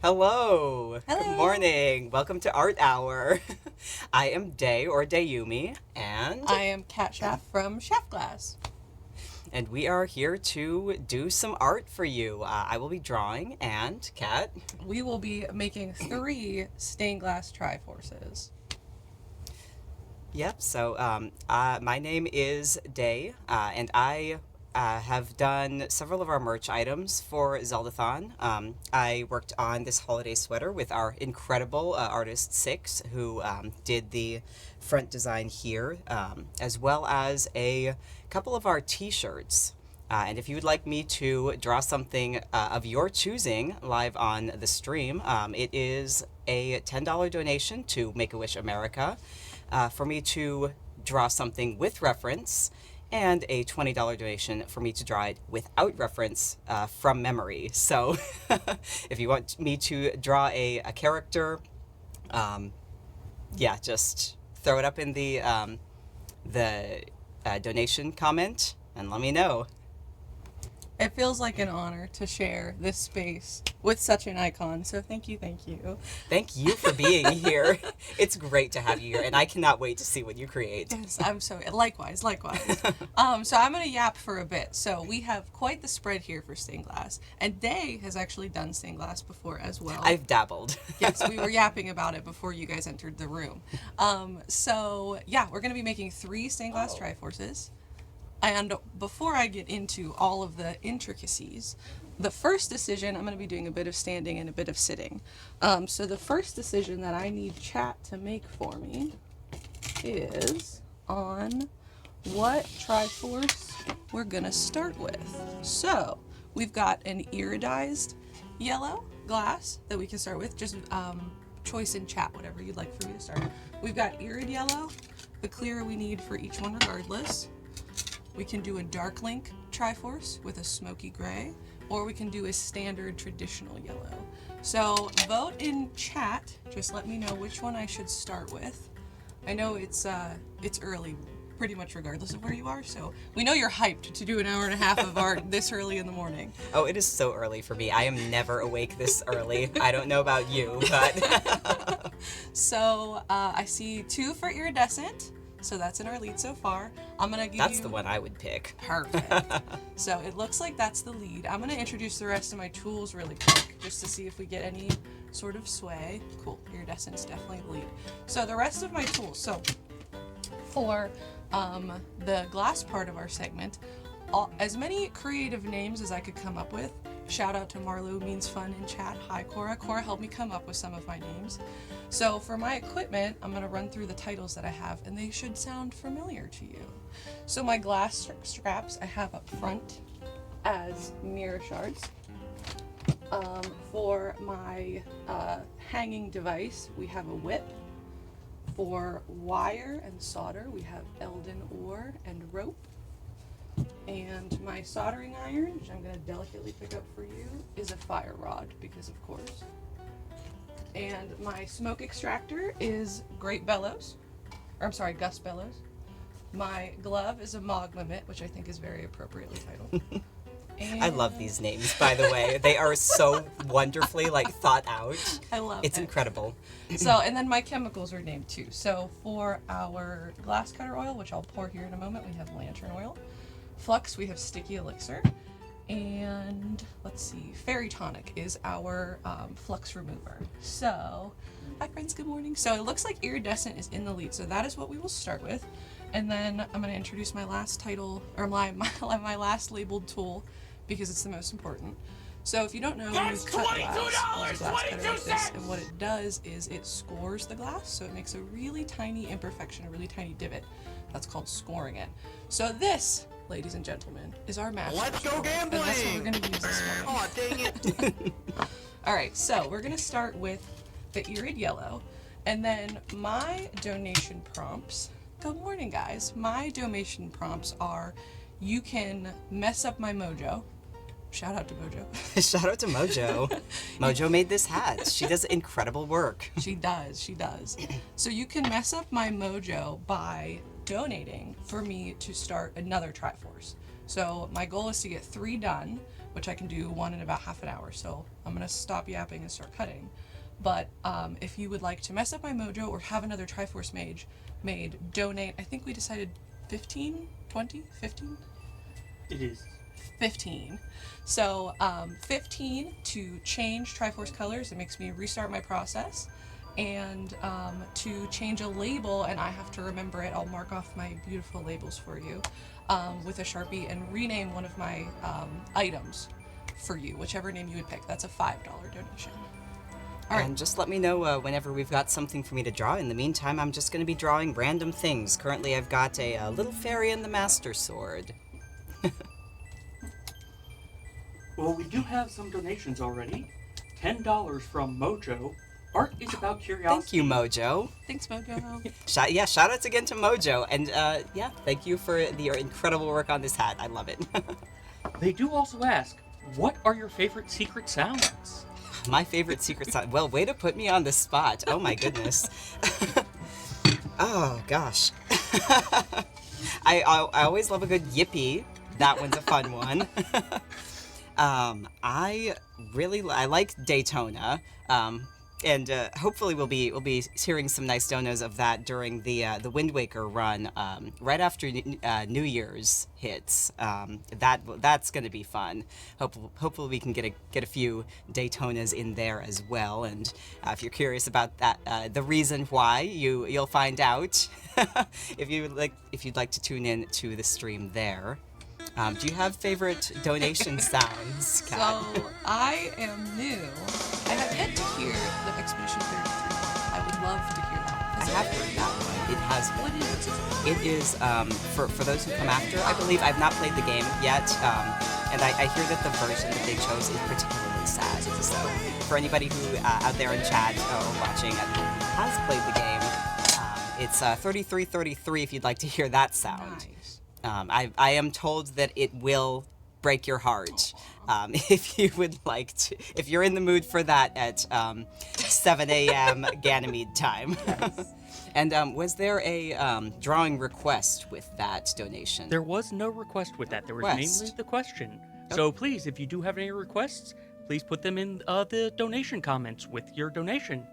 Hello. Good Hello. morning. Welcome to Art Hour. I am Day or Dayumi, and I am Kat Schaff from Chef Glass. and we are here to do some art for you. I will be drawing, and Kat. We will be making 3 stained glass Triforces. Yep. My name is Day, and I have done several of our merch items for Zeldathon. I worked on this holiday sweater with our incredible artist Six, who did the front design here, as well as a couple of our T-shirts. And if you would like me to draw something of your choosing live on the stream, it is a $10 donation to Make-A-Wish America for me to draw something with reference, and a $20 donation for me to draw it without reference from memory. So if you want me to draw a character, yeah, just throw it up in the donation comment and let me know. It feels like an honor to share this space with such an icon, so thank you, thank you. Thank you for being here. It's great to have you here, and I cannot wait to see what you create. Yes, I'm so likewise. So I'm gonna yap for a bit. So we have quite the spread here for stained glass, and Day has actually done stained glass before as well. I've dabbled. Yes, we were yapping about it before you guys entered the room. We're gonna be making 3 stained glass Triforces. And before I get into all of the intricacies, the first decision, I'm going to be doing a bit of standing and a bit of sitting. So the first decision that I need chat to make for me is on what Triforce we're going to start with. So we've got an iridized yellow glass that we can start with. Just choice in chat, whatever you'd like for me to start. We've got irid yellow, the clear we need for each one regardless. We can do a dark link Triforce with a smoky gray, or we can do a standard traditional yellow. So vote in chat, just let me know which one I should start with. I know it's early, pretty much regardless of where you are, so we know you're hyped to do an hour and a half of art this early in the morning. Oh, it is so early for me. I am never awake this early. I don't know about you, but... So I see 2 for iridescent. So that's in our lead so far. I'm going to give That's the one I would pick. Perfect. So it looks like that's the lead. I'm going to introduce the rest of my tools really quick just to see if we get any sort of sway. Cool. Iridescent's definitely the lead. So the rest of my tools. So for the glass part of our segment, as many creative names as I could come up with. Shout out to Marlo Means Fun in chat. Hi, Cora. Cora helped me come up with some of my names. So for my equipment, I'm going to run through the titles that I have, and they should sound familiar to you. So my glass straps I have up front as mirror shards. For my hanging device, we have a whip. For wire and solder, we have Elden ore and rope. And my soldering iron, which I'm going to delicately pick up for you, is a fire rod, because of course. And my smoke extractor is Great Bellows. Gus Bellows. My glove is a Mog Limit, which I think is very appropriately titled. I love these names, by the way. They are so wonderfully, thought out. I love It's it. incredible. So, and then my chemicals are named too. So for our glass cutter oil, which I'll pour here in a moment, we have lantern oil. Flux, we have sticky elixir. And let's see, Fairy Tonic is our flux remover. So, hi friends, good morning. So it looks like iridescent is in the lead, so that is what we will start with. And then I'm going to introduce my last title, or my last labeled tool, because it's the most important. So if you don't know, when you cut glass, use a glass cutter like this, and what it does is it scores the glass, so it makes a really tiny imperfection, a really tiny divot. That's called scoring it. So this, ladies and gentlemen, is our match. Let's go gambling! And that's what we're going to use this morning. Oh, dang it. Alright, so we're going to start with the irid yellow, and then my donation prompts. Good morning, guys. My donation prompts are, you can mess up my mojo. Shout out to Mojo. Shout out to Mojo. Mojo made this hat. She does incredible work. She does. So you can mess up my mojo by donating for me to start another Triforce. So my goal is to get 3 done which I can do one in about half an hour. So I'm going to stop yapping and start cutting. But if you would like to mess up my mojo or have another Triforce made, donate. I think we decided 15, 20, 15? It is 15. So 15 to change Triforce colors. It makes me restart my process. And to change a label, and I have to remember it, I'll mark off my beautiful labels for you with a Sharpie and rename one of my items for you, whichever name you would pick. That's a $5 donation. All right. And just let me know whenever we've got something for me to draw. In the meantime, I'm just going to be drawing random things. Currently, I've got a little fairy and the Master Sword. Well, we do have some donations already. $10 from Mojo. Art is about curiosity. Thank you, Mojo. Thanks, Mojo. Shout outs again to Mojo. And yeah, thank you for your incredible work on this hat. I love it. They do also ask, what are your favorite secret sounds? My favorite secret sound. Well, way to put me on the spot. Oh my goodness. Oh gosh. I always love a good yippee. That one's a fun one. I like Daytona. And hopefully we'll be hearing some nice donos of that during the Wind Waker run right after New Year's hits. That's going to be fun. Hopefully we can get a few Daytonas in there as well. And if you're curious about that, the reason why, you'll find out if you'd like to tune in to the stream there. Do you have favorite donation sounds, Kat? So I am new. I have yet to hear the Expedition 33. I would love to hear that. I have heard that one. It has been. What is it? It is, for those who come after, I believe. I've not played the game yet, and I hear that the version that they chose is particularly sad. So for anybody who out there in chat or watching has played the game, it's 3333 if you'd like to hear that sound. Nice. I am told that it will break your heart. If you would like to, if you're in the mood for that at 7 a.m. Ganymede time. Yes. And was there a drawing request with that donation? There was no request with that. There was Request. mainly the question. So please, if you do have any requests, please put them in the donation comments with your donation.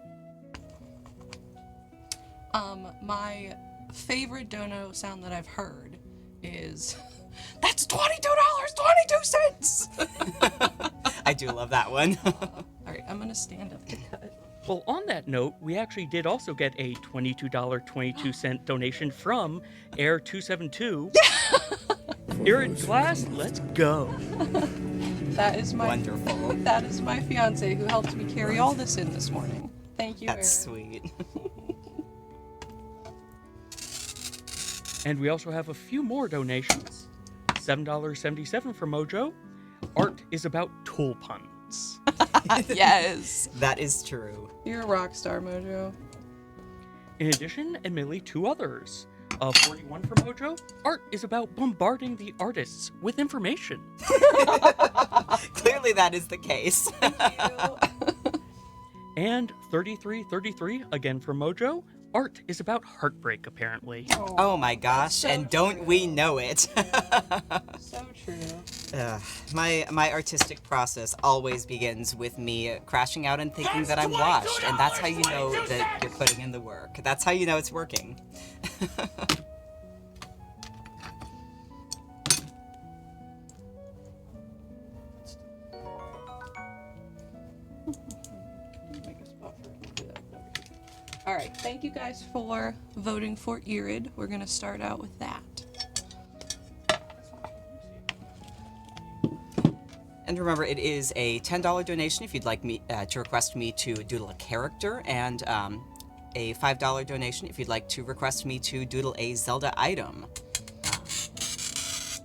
My favorite dono sound that I've heard is, that's $22, 22 cents! I do love that one. All right, I'm gonna stand up to cut. Well, on that note, we actually did also get a $22.22 donation from Air272. Here in class, let's go. That is my Wonderful. That is my fiance who helped me carry all this in this morning. Thank you, That's Erin. sweet. And we also have a few more donations. $7.77 from Mojo. Art is about tool puns. Yes. That is true. You're a rock star, Mojo. In addition, admittedly, two others. 41 from Mojo. Art is about bombarding the artists with information. Clearly that is the case. And 3333, again from Mojo. Art is about heartbreak, apparently. Oh my gosh, so and don't true. we know it? So true. My artistic process always begins with me crashing out and thinking that I'm washed, and that's how you know that you're putting in the work. That's how you know it's working. All right, thank you guys for voting for Irid. We're gonna start out with that. And remember, it is a $10 donation if you'd like me to request me to doodle a character, and a $5 donation if you'd like to request me to doodle a Zelda item.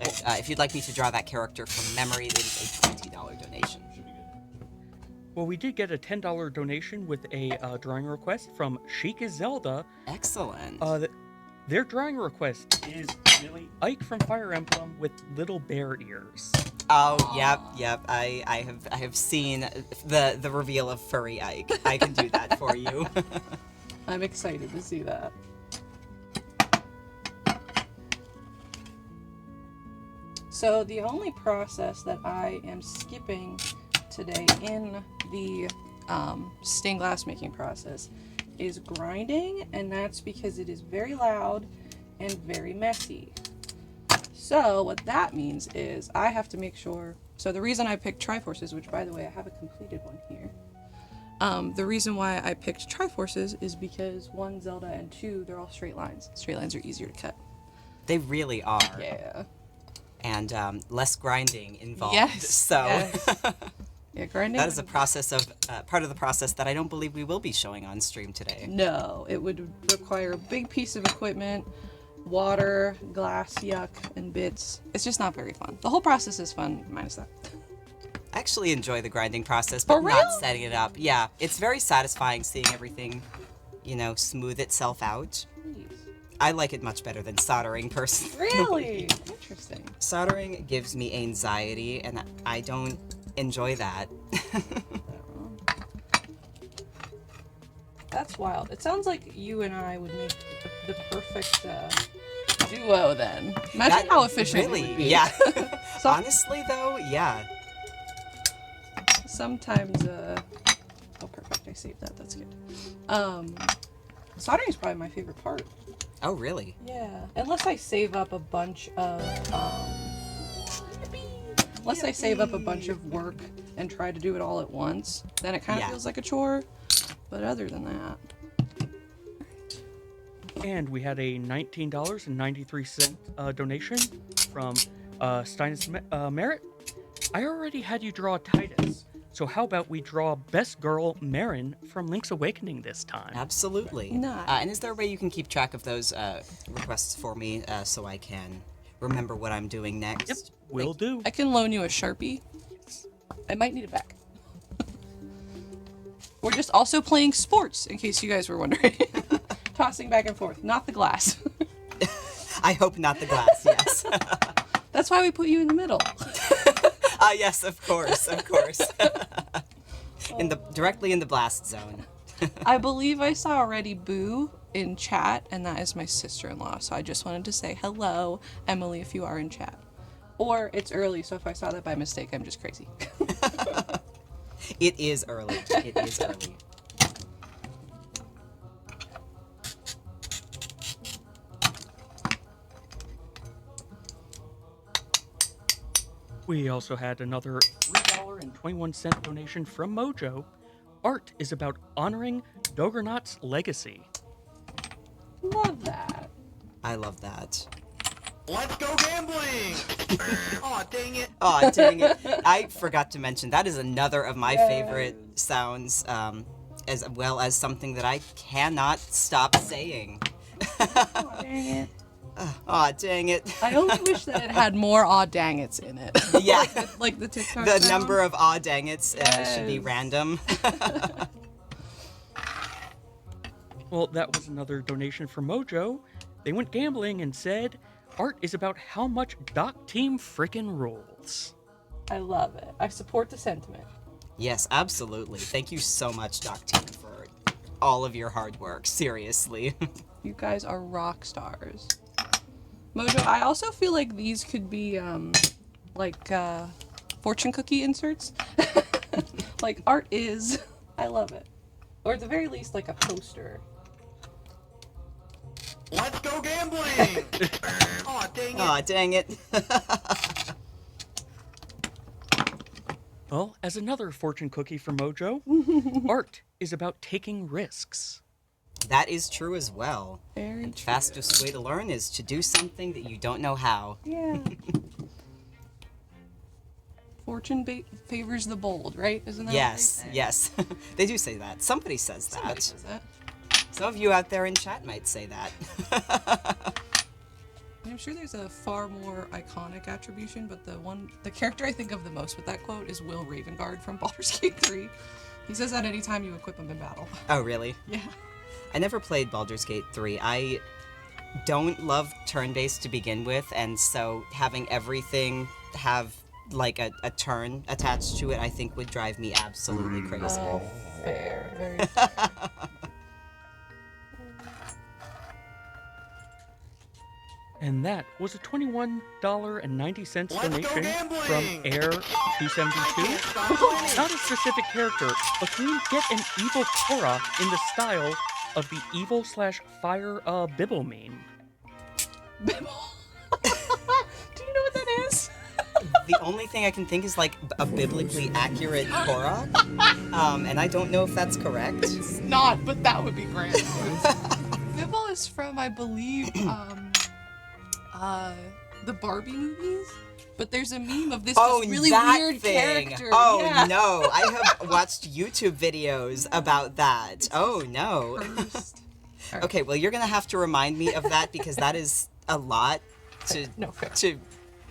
If you'd like me to draw that character from memory, it is a $20 donation. Well, we did get a $10 donation with a drawing request from Chic is Zelda. Excellent. Their drawing request is really Ike from Fire Emblem with little bear ears. Oh, yep. I have seen the reveal of Furry Ike. I can do that for you. I'm excited to see that. So the only process that I am skipping today in the stained glass making process is grinding, and that's because it is very loud and very messy. So what that means is I have to make sure. So the reason I picked Triforces, which by the way I have a completed one here. The reason why I picked Triforces is because 1, Zelda, and 2, they're all straight lines. Straight lines are easier to cut. They really are. Yeah. And less grinding involved. Yes. So Yes. Yeah, grinding. that is a process of part of the process that I don't believe we will be showing on stream today. No, it would require a big piece of equipment, water, glass, yuck, and bits. It's just not very fun. The whole process is fun, minus that. I actually enjoy the grinding process, For but not real? setting it up. Yeah, it's very satisfying seeing everything, smooth itself out. I like it much better than soldering, personally. Really? Interesting. Soldering gives me anxiety, and I don't enjoy that. That's wild. It sounds like you and I would make the perfect duo then. Imagine how efficient Really, we would be. yeah. So- Honestly, though, yeah. Sometimes, oh, perfect. I saved that. That's good. Soldering is probably my favorite part. Oh, really? Yeah. Unless I save up a bunch of, unless I save up a bunch of work and try to do it all at once, then it kind of Yeah. feels like a chore. But other than that, And we had a $19.93 donation from Stein's Merit. I already had you draw Titus, so how about we draw Best Girl Marin from Link's Awakening this time? Absolutely. Nice. And is there a way you can keep track of those requests for me so I can remember what I'm doing next? Yep, will do. I can loan you a Sharpie. I might need it back. We're just also playing sports, in case you guys were wondering. Tossing back and forth, not the glass. I hope not the glass, yes. That's why we put you in the middle. Yes, of course, of course. Directly in the blast zone. I believe I saw already Boo in chat, and that is my sister-in-law. So I just wanted to say hello, Emily, if you are in chat. Or it's early, so if I saw that by mistake, I'm just crazy. It is early. It is early. We also had another $3.21 donation from Mojo. Art is about honoring Doggernaut's legacy. Love that. I love that. Let's go gambling! Aw, dang it. Oh, dang it. I forgot to mention, that is another of my favorite sounds, as well as something that I cannot stop saying. Aw, dang it. Aw, dang it. I only wish that it had more aw dang it's in it. Yeah. like the TikTok The sound. number of aw dang it's should be Yes. random. Well, that was another donation from Mojo. They went gambling and said, art is about how much Doc Team frickin' rules. I love it. I support the sentiment. Yes, absolutely. Thank you so much, Doc Team, for all of your hard work. Seriously. You guys are rock stars. Mojo, I also feel like these could be fortune cookie inserts. Like art is. I love it. Or at the very least like a poster. Let's go gambling! Aw, dang it. Aw, dang it. Well, as another fortune cookie for Mojo, art is about taking risks. That is true as well. Very The true. fastest way to learn is to do something that you don't know how. Yeah. Fortune favors the bold, right? Isn't that Yes, what they say? yes. They do say that. Somebody says that. Somebody says that. Some of you out there in chat might say that. I'm sure there's a far more iconic attribution, but the character I think of the most with that quote is Will Ravengard from Baldur's Gate 3. He says that anytime you equip him in battle. Oh, really? Yeah. I never played Baldur's Gate 3. I don't love turn-based to begin with, and so having everything have like a turn attached to it, I think would drive me absolutely crazy. Oh, fair. Very fair. And that was a $21.90 Let's go donation gambling! from Air272. Stop Not a specific character, but can we get an evil Korra in the style of the evil/fire Bibble meme? Bibble. Do you know what that is? The only thing I can think is like a biblically accurate Korra, and I don't know if that's correct. It's not, but that would be great. Bibble is from, I believe, the Barbie movies. But there's a meme of this Oh, just really that weird thing. character. Oh yeah. no, I have watched YouTube videos about that. Oh no. Cursed. Okay, well you're gonna have to remind me of that because that is a lot to No, fair. to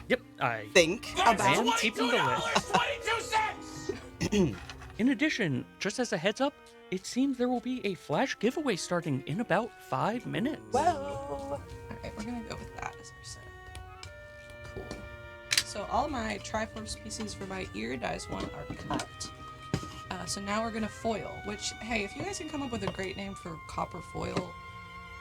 Yep, I think about. am keeping the list. 22 cents! In addition, just as a heads up, it seems there will be a flash giveaway starting in about 5 minutes. Alright, we're gonna go with that as our setup. Cool. So all my Triforce pieces for my iridized one are cut. So now we're gonna foil, which, hey, if you guys can come up with a great name for copper foil,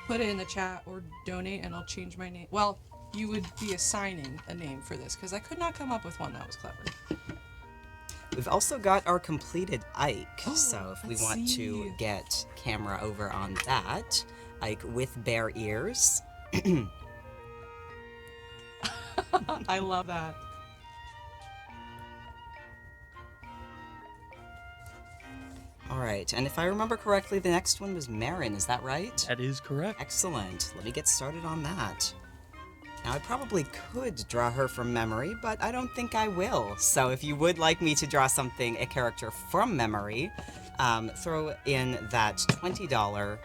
put it in the chat or donate and I'll change my name. Well, you would be assigning a name for this because I could not come up with one that was clever. We've also got our completed Ike, so if we let's want to see. get camera over on that, Ike with bare ears. I love that. Alright, and if I remember correctly, the next one was Marin, is that right? That is correct. Excellent. Let me get started on that. Now, I probably could draw her from memory, but I don't think I will. So if you would like me to draw a character from memory, throw in that $20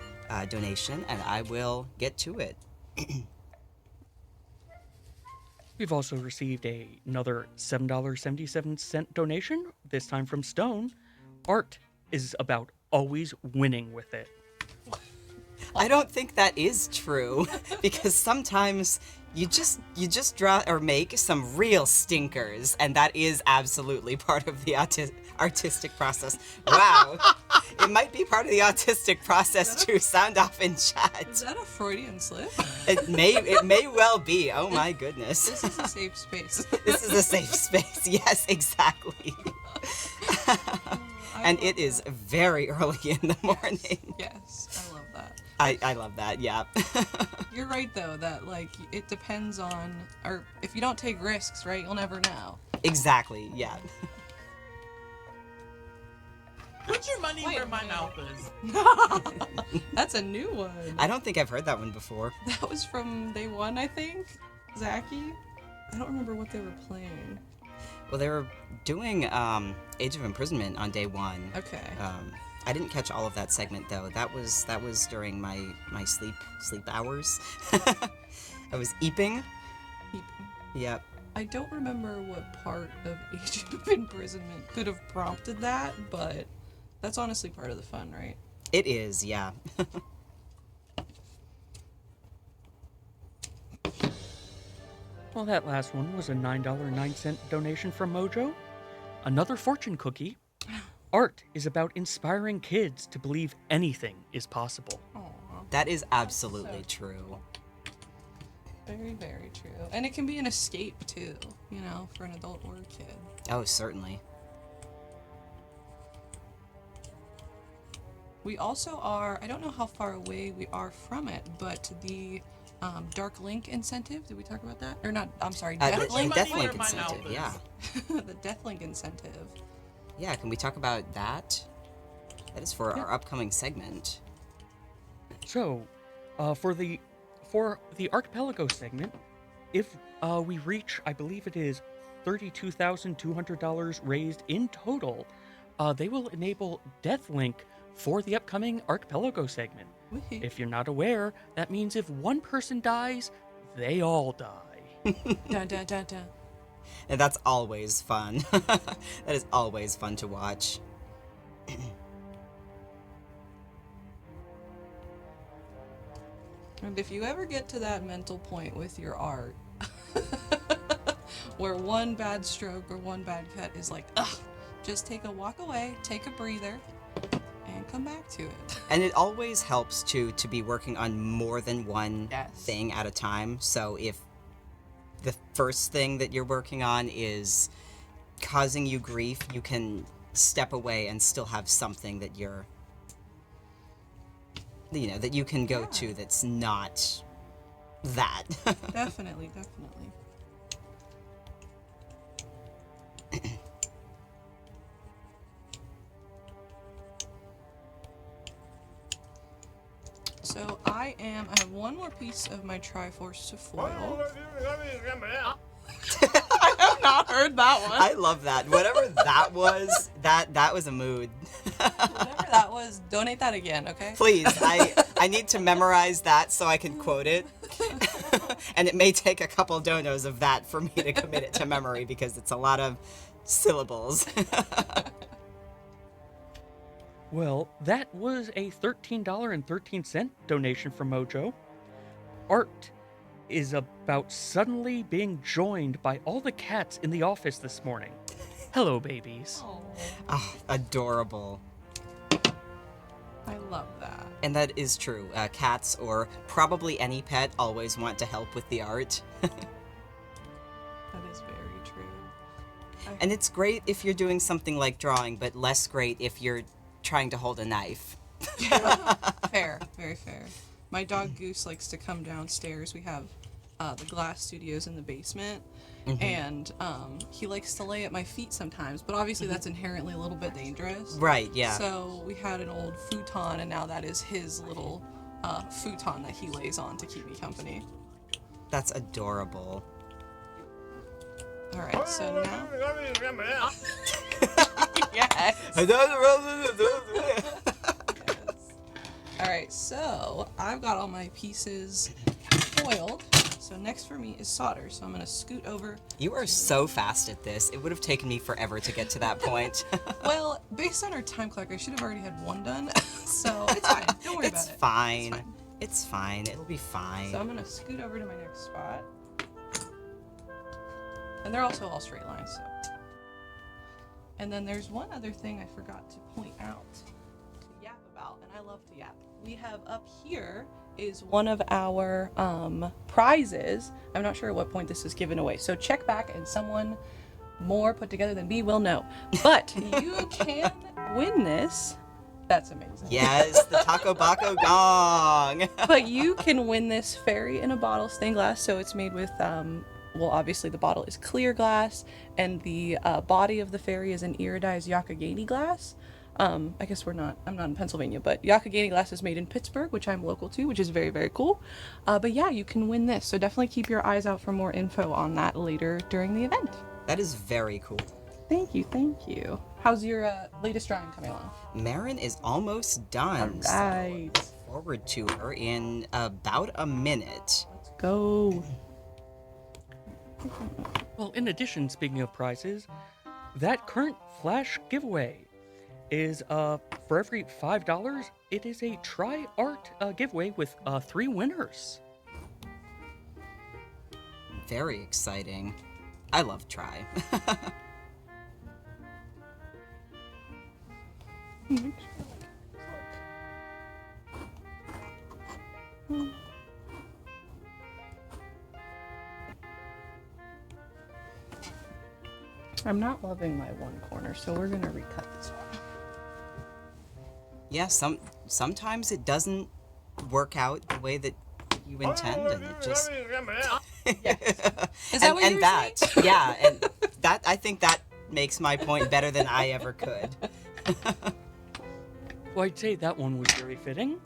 donation, and I will get to it. We've also received another $7.77 donation, this time from Stone. Art is about always winning with it. I don't think that is true, because sometimes you just draw or make some real stinkers, and that is absolutely part of the artistic process. Wow. It might be part of the autistic process to sound off in chat. Is that a Freudian slip? It may well be. Oh my goodness. This is a safe space. This is a safe space. Yes, exactly. And it is very early in the morning. Yes, I love that. I love that, yeah. You're right though, that like it depends on, or if you don't take risks, right, you'll never know. Exactly, yeah. Put your money where my mouth is. That's a new one. I don't think I've heard that one before. That was from day one, I think. Zaki. I don't remember what they were playing. Well, they were doing Age of Imprisonment on day one. Okay. I didn't catch all of that segment though. That was during my sleep hours. I was eeping. Yep. I don't remember what part of Age of Imprisonment could have prompted that, but that's honestly part of the fun, right? It is, yeah. Well, that last one was a $9.09 donation from Mojo. Another fortune cookie. Art is about inspiring kids to believe anything is possible. Aw, That is absolutely So true. very, very true. And it can be an escape too, you know, for an adult or a kid. Oh, certainly. We also are, I don't know how far away we are from it, but the Dark Link incentive, did we talk about that? Or not, I'm sorry, The Death Link? Death Money Link where my mouth incentive, is. yeah. The Death Link incentive. Yeah, can we talk about that? That is for our upcoming segment. So, for the Archipelago segment, if we reach, I believe it is $32,200 raised in total, they will enable Deathlink for the upcoming Archipelago segment. Whee. If you're not aware, that means if one person dies, they all die. Dun, dun, dun, dun. And that's always fun. That is always fun to watch. And if you ever get to that mental point with your art, where one bad stroke or one bad cut is like, ugh, just take a walk away, take a breather, and come back to it. And it always helps to be working on more than one Yes. thing at a time. So if the first thing that you're working on is causing you grief, you can step away and still have something that you're, that you can go to that's not that. Definitely. So I have one more piece of my Triforce to foil. I have not heard that one. I love that. Whatever that was, that was a mood. Whatever that was, donate that again, okay? Please, I need to memorize that so I can quote it. And it may take a couple donos of that for me to commit it to memory because it's a lot of syllables. Well, that was a $13.13 donation from Mojo. Art is about suddenly being joined by all the cats in the office this morning. Hello, babies. Ah, adorable. I love that. And that is true. Cats, or probably any pet, always want to help with the art. That is very true. And it's great if you're doing something like drawing, but less great if you're trying to hold a knife. Fair, very fair. My dog Goose likes to come downstairs. We have the glass studios in the basement, and he likes to lay at my feet sometimes, but obviously that's inherently a little bit dangerous. Right, yeah. So we had an old futon, and now that is his little futon that he lays on to keep me company. That's adorable. All right, so now... Yes. All right, so I've got all my pieces foiled. So next for me is solder. So I'm gonna scoot over. You are so fast at this. It would have taken me forever to get to that point. Well, based on our time clock, I should have already had one done. So it's fine. Don't worry about it. Fine. It's fine. It'll be fine. So I'm gonna scoot over to my next spot. And they're also all straight lines, so. And then there's one other thing I forgot to point out to yap about, and I love to yap. We have up here is one of our prizes. I'm not sure at what point this is given away, so check back and someone more put together than me will know. But you can win this. That's amazing. Yes, the Taco Baco gong. But you can win this fairy in a bottle stained glass, so it's made with well, obviously the bottle is clear glass, and the body of the fairy is an iridized Yakagani glass. I guess I'm not in Pennsylvania, but Yakagani glass is made in Pittsburgh, which I'm local to, which is very, very cool. But yeah, you can win this, so definitely keep your eyes out for more info on that later during the event. That is very cool. Thank you. How's your latest drawing coming along? Marin is almost done. Right. So look forward to her in about a minute. Let's go. Well, in addition, speaking of prizes, that current Flash giveaway is for every $5, it is a Try Art giveaway with 3 winners. Very exciting. I love Try. I'm not loving my one corner, so we're gonna recut this one. Yeah, sometimes it doesn't work out the way that you intend, and it just Is that what you were saying? Yeah, and that I think that makes my point better than I ever could. Well, I'd say that one was very fitting.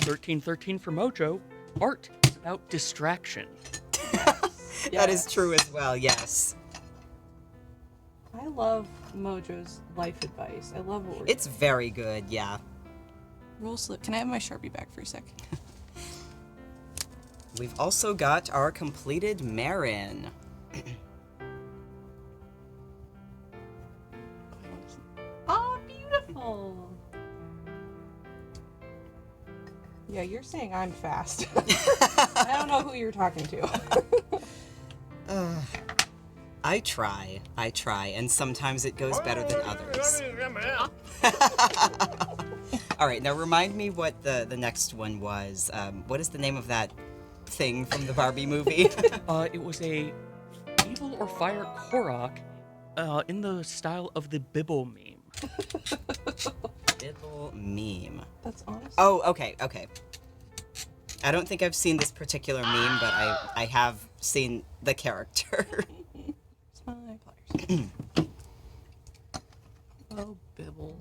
1313 for Mojo. Art is about distraction. That is true as well, yes. I love Mojo's life advice. I love what we're It's very good, yeah. Rule slip. Can I have my Sharpie back for a sec? We've also got our completed Marin. Oh, beautiful. Yeah, you're saying I'm fast. I don't know who you're talking to. I try, and sometimes it goes better than others. All right, now remind me what the next one was. What is the name of that thing from the Barbie movie? It was a evil or fire Korok, in the style of the Bibble meme. Little meme. That's awesome. Oh, okay. I don't think I've seen this particular meme, but I have seen the character. It's my pliers. Oh, Bibble.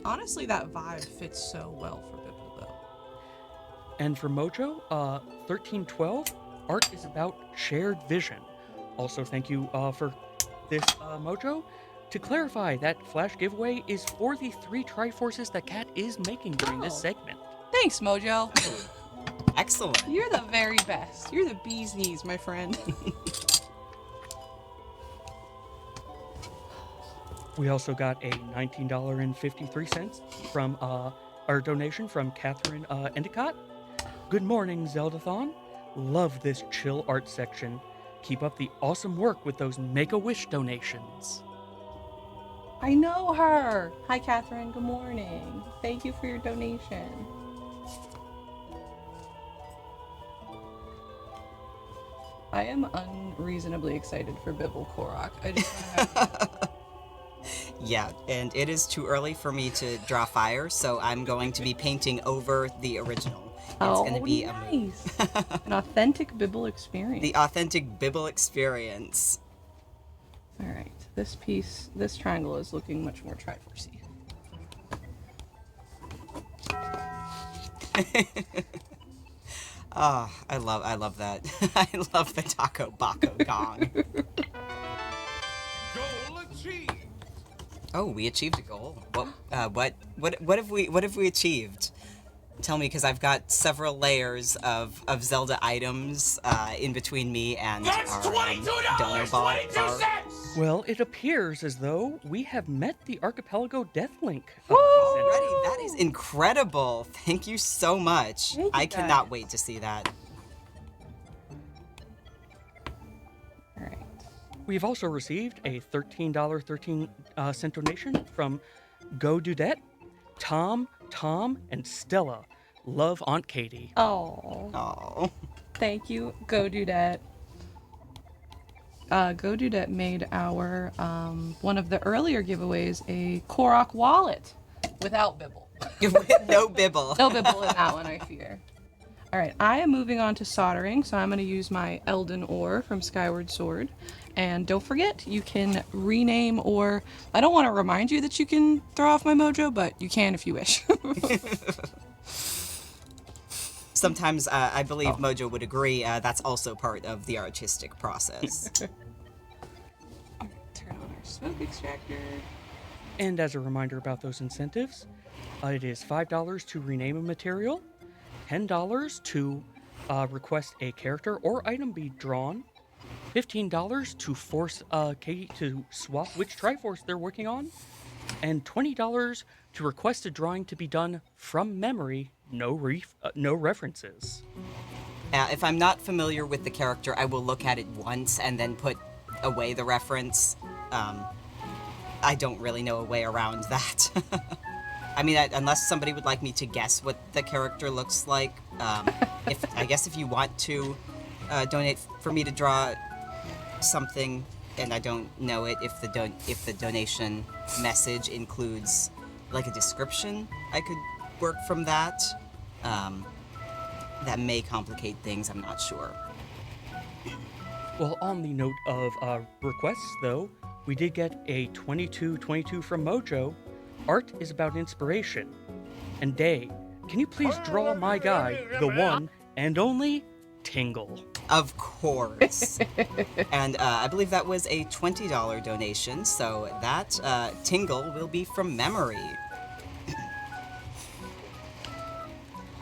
Honestly, that vibe fits so well for Bibble, though. And for Mojo, 1312, art is about shared vision. Also, thank you for this, Mojo. To clarify, that flash giveaway is for the 3 Triforces that Kat is making during this Oh. segment. Thanks, Mojo. Excellent. You're the very best. You're the bee's knees, my friend. We also got a $19.53 from our donation from Catherine Endicott. Good morning, Zeldathon. Love this chill art section. Keep up the awesome work with those Make-A-Wish donations. I know her. Hi, Catherine. Good morning. Thank you for your donation. I am unreasonably excited for Bibble Korok. I just want to have Yeah, and it is too early for me to draw fire, so I'm going to be painting over the original. It's going to be nice. An authentic Bibble experience. the authentic Bibble experience. All right, this triangle is looking much more Triforce-y. Ah, I love that. I love the Taco Baco gong. Goal achieved. Oh, we achieved a goal. What have we achieved? Tell me, because I've got several layers of Zelda items in between me and That's our $22. donor bar. 22 cents. Well, it appears as though we have met the Archipelago Deathlink. Already, that is incredible. Thank you so much. Thank you, I cannot guys. wait to see that. All right. We've also received a $13.13 donation from Go Dudette, Tom, and Stella. Love Aunt Katie. Oh, Oh. thank you, Go Dudette. Go Dudette made our one of the earlier giveaways a Korok wallet without Bibble. No bibble. No Bibble in that one, I fear. All right, I am moving on to soldering, so I'm going to use my Elden Ore from Skyward Sword. And don't forget, you can rename, or I don't want to remind you that you can throw off my mojo, but you can if you wish. Sometimes I believe Mojo would agree that's also part of the artistic process. Turn on our smoke extractor. And as a reminder about those incentives, it is $5 to rename a material, $10 to request a character or item be drawn, $15 to force Katie to swap which Triforce they're working on, and $20 to request a drawing to be done from memory, no references. If I'm not familiar with the character, I will look at it once and then put away the reference. I don't really know a way around that. I mean, unless somebody would like me to guess what the character looks like. I guess if you want to donate for me to draw something and I don't know it, if the donation message includes like a description, I could work from that. That may complicate things, I'm not sure. Well, on the note of requests, though, we did get a 2222 from Mojo. Art is about inspiration. And Day, can you please draw my guy, the one and only Tingle? Of course. And I believe that was a $20 donation, so that Tingle will be from memory.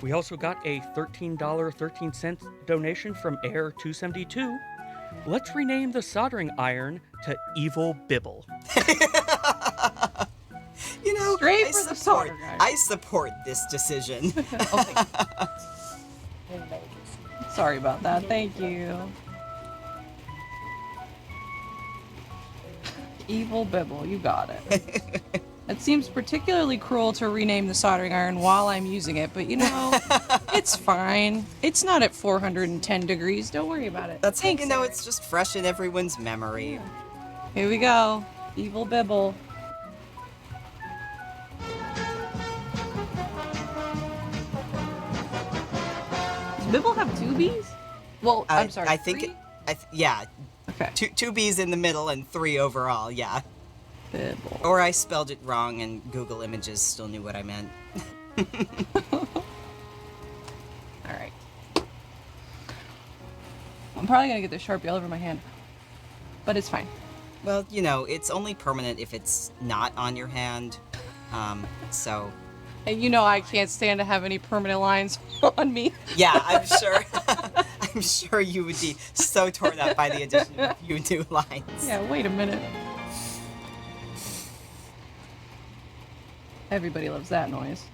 We also got a $13.13 donation from Air272. Let's rename the soldering iron to Evil Bibble. You know, Straight for the solder guy. I support this decision. Sorry about that. Thank you. Evil Bibble, you got it. It seems particularly cruel to rename the soldering iron while I'm using it, but you know, it's fine. It's not at 410 degrees. Don't worry about it. That's how Thanks, you know Eric. it's just fresh in everyone's memory. Here we go. Evil Bibble. Does Bibble have two B's? Well, I'm sorry. I think, three? yeah, Okay. two B's in the middle and 3 overall, yeah. Bibble. Or I spelled it wrong and Google Images still knew what I meant. Alright. I'm probably gonna get this Sharpie all over my hand. But it's fine. Well, you know, it's only permanent if it's not on your hand. So, And you know I can't stand to have any permanent lines on me. yeah, I'm sure. I'm sure you would be so torn up by the addition of a few new lines. Yeah, wait a minute. Everybody loves that noise.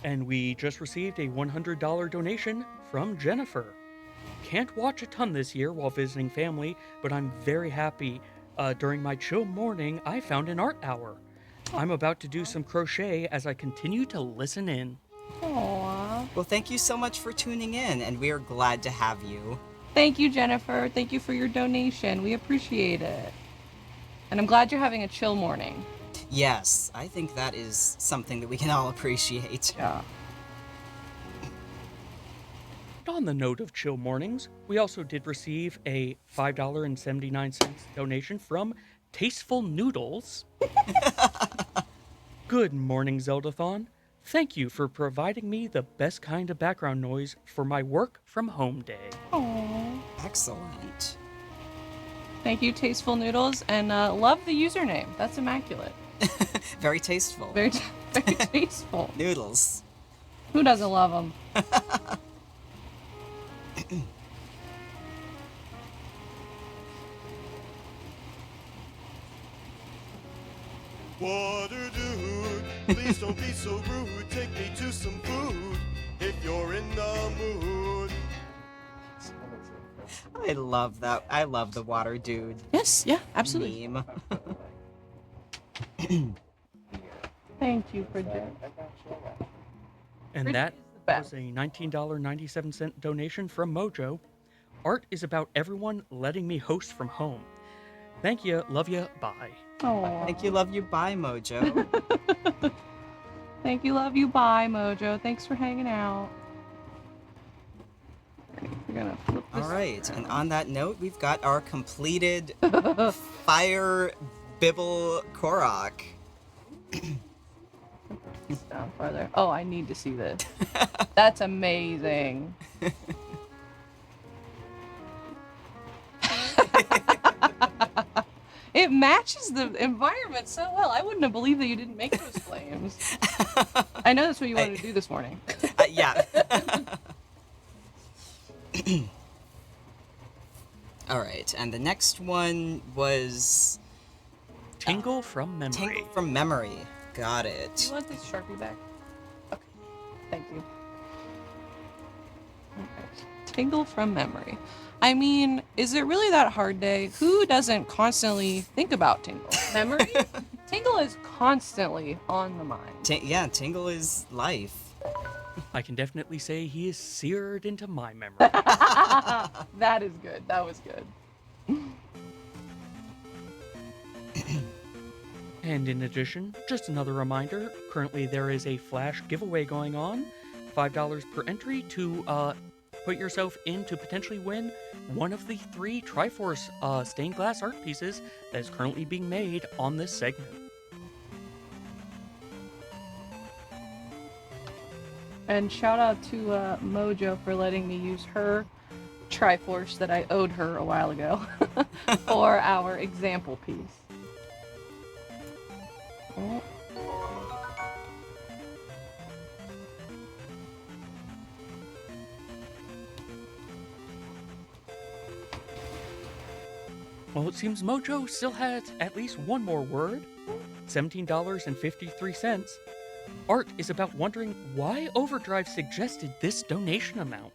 And we just received a $100 donation from Jennifer. Can't watch a ton this year while visiting family, but I'm very happy. During my chill morning, I found an art hour. I'm about to do some crochet as I continue to listen in. Aww. Well, thank you so much for tuning in, and we are glad to have you. Thank you, Jennifer. Thank you for your donation. We appreciate it. And I'm glad you're having a chill morning. Yes, I think that is something that we can all appreciate. Yeah. On the note of chill mornings, we also did receive a $5.79 donation from Tasteful Noodles. Good morning, Zeldathon. Thank you for providing me the best kind of background noise for my work from home day. Aww. Excellent. Thank you, Tasteful Noodles, and love the username. That's immaculate. Very tasteful. Very, very tasteful. Noodles. Who doesn't love them? Water dude, please don't be so rude. Take me to some food if you're in the mood. I love that. I love the water dude Yes, yeah, absolutely. meme. Thank you, Bridget. And Bridget that is the best. was a $19.97 donation from Mojo. Art is about everyone letting me host from home. Thank you, love you, bye. Aww. Thank you, love you, bye, Mojo. Thank you, love you, bye, Mojo. Thanks for hanging out. Alright, we're gonna flip this. All right, and around. on that note, we've got our completed Fire Bibble Korok. This down farther. Oh, I need to see this. That's amazing. It matches the environment so well. I wouldn't have believed that you didn't make those flames. I know that's what you wanted to do this morning. Yeah. All right, and the next one was Tingle from Memory. Tingle from Memory. Got Do you it. want this Sharpie back? Okay. Thank you. Okay. Tingle from Memory. I mean, is it really that hard, Day? Who doesn't constantly think about Tingle? Memory? Tingle is constantly on the mind. Yeah, Tingle is life. I can definitely say he is seared into my memory. That is good. That was good. And in addition, just another reminder, currently there is a flash giveaway going on. $5 per entry to put yourself in to potentially win one of the 3 Triforce stained glass art pieces that is currently being made on this segment. And shout out to Mojo for letting me use her Triforce that I owed her a while ago for our example piece. Oh. Well, it seems Mojo still has at least one more word. $17.53. Art is about wondering why Overdrive suggested this donation amount.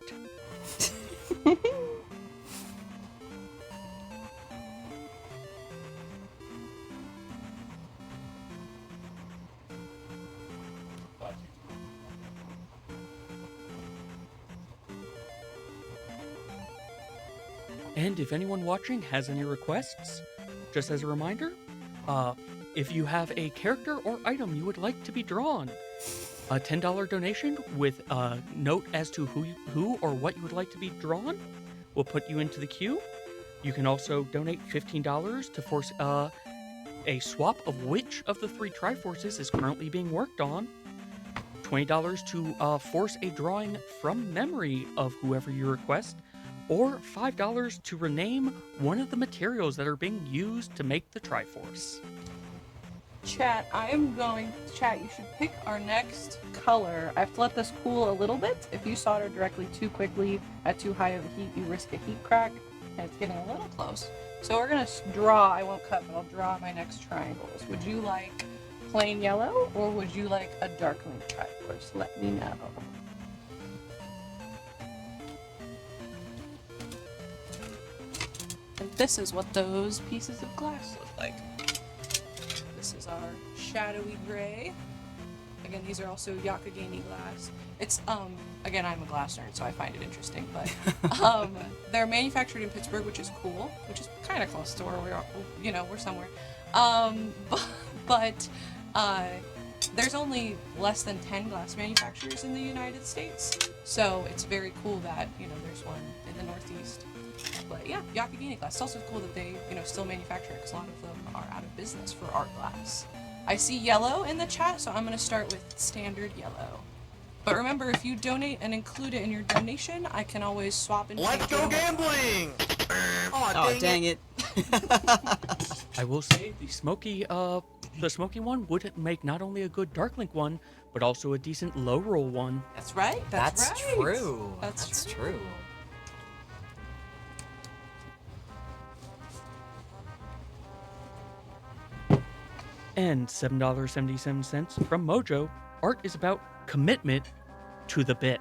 And if anyone watching has any requests, just as a reminder, if you have a character or item you would like to be drawn, a $10 donation with a note as to who or what you would like to be drawn will put you into the queue. You can also donate $15 to force a swap of which of the 3 Triforces is currently being worked on, $20 to force a drawing from memory of whoever you request, or $5 to rename one of the materials that are being used to make the Triforce. Chat, Chat, you should pick our next color. I have to let this cool a little bit. If you solder directly too quickly at too high of a heat, you risk a heat crack, and it's getting a little close. So we're gonna draw, I won't cut, but I'll draw my next triangles. Would you like plain yellow, or would you like a darkling Triforce? Let me know. And this is what those pieces of glass look like. This is our shadowy gray. Again, these are also Yakagani glass. It's, again, I'm a glass nerd, so I find it interesting, but, they're manufactured in Pittsburgh, which is cool, which is kind of close to where we are, you know, we're somewhere. But there's only less than 10 glass manufacturers in the United States, so it's very cool that, you know, there's one in the Northeast. But yeah, Yakagani glass. It's also cool that they, you know, still manufacture it, because a lot of them are out of business for art glass. I see yellow in the chat, so I'm going to start with standard yellow. But remember, if you donate and include it in your donation, I can always swap and Let's go gambling! Oh, dang it. I will say the smoky one would make not only a good Darklink one, but also a decent low roll one. That's right. That's right. true. That's true. And $7.77 from Mojo. Art is about commitment to the bit.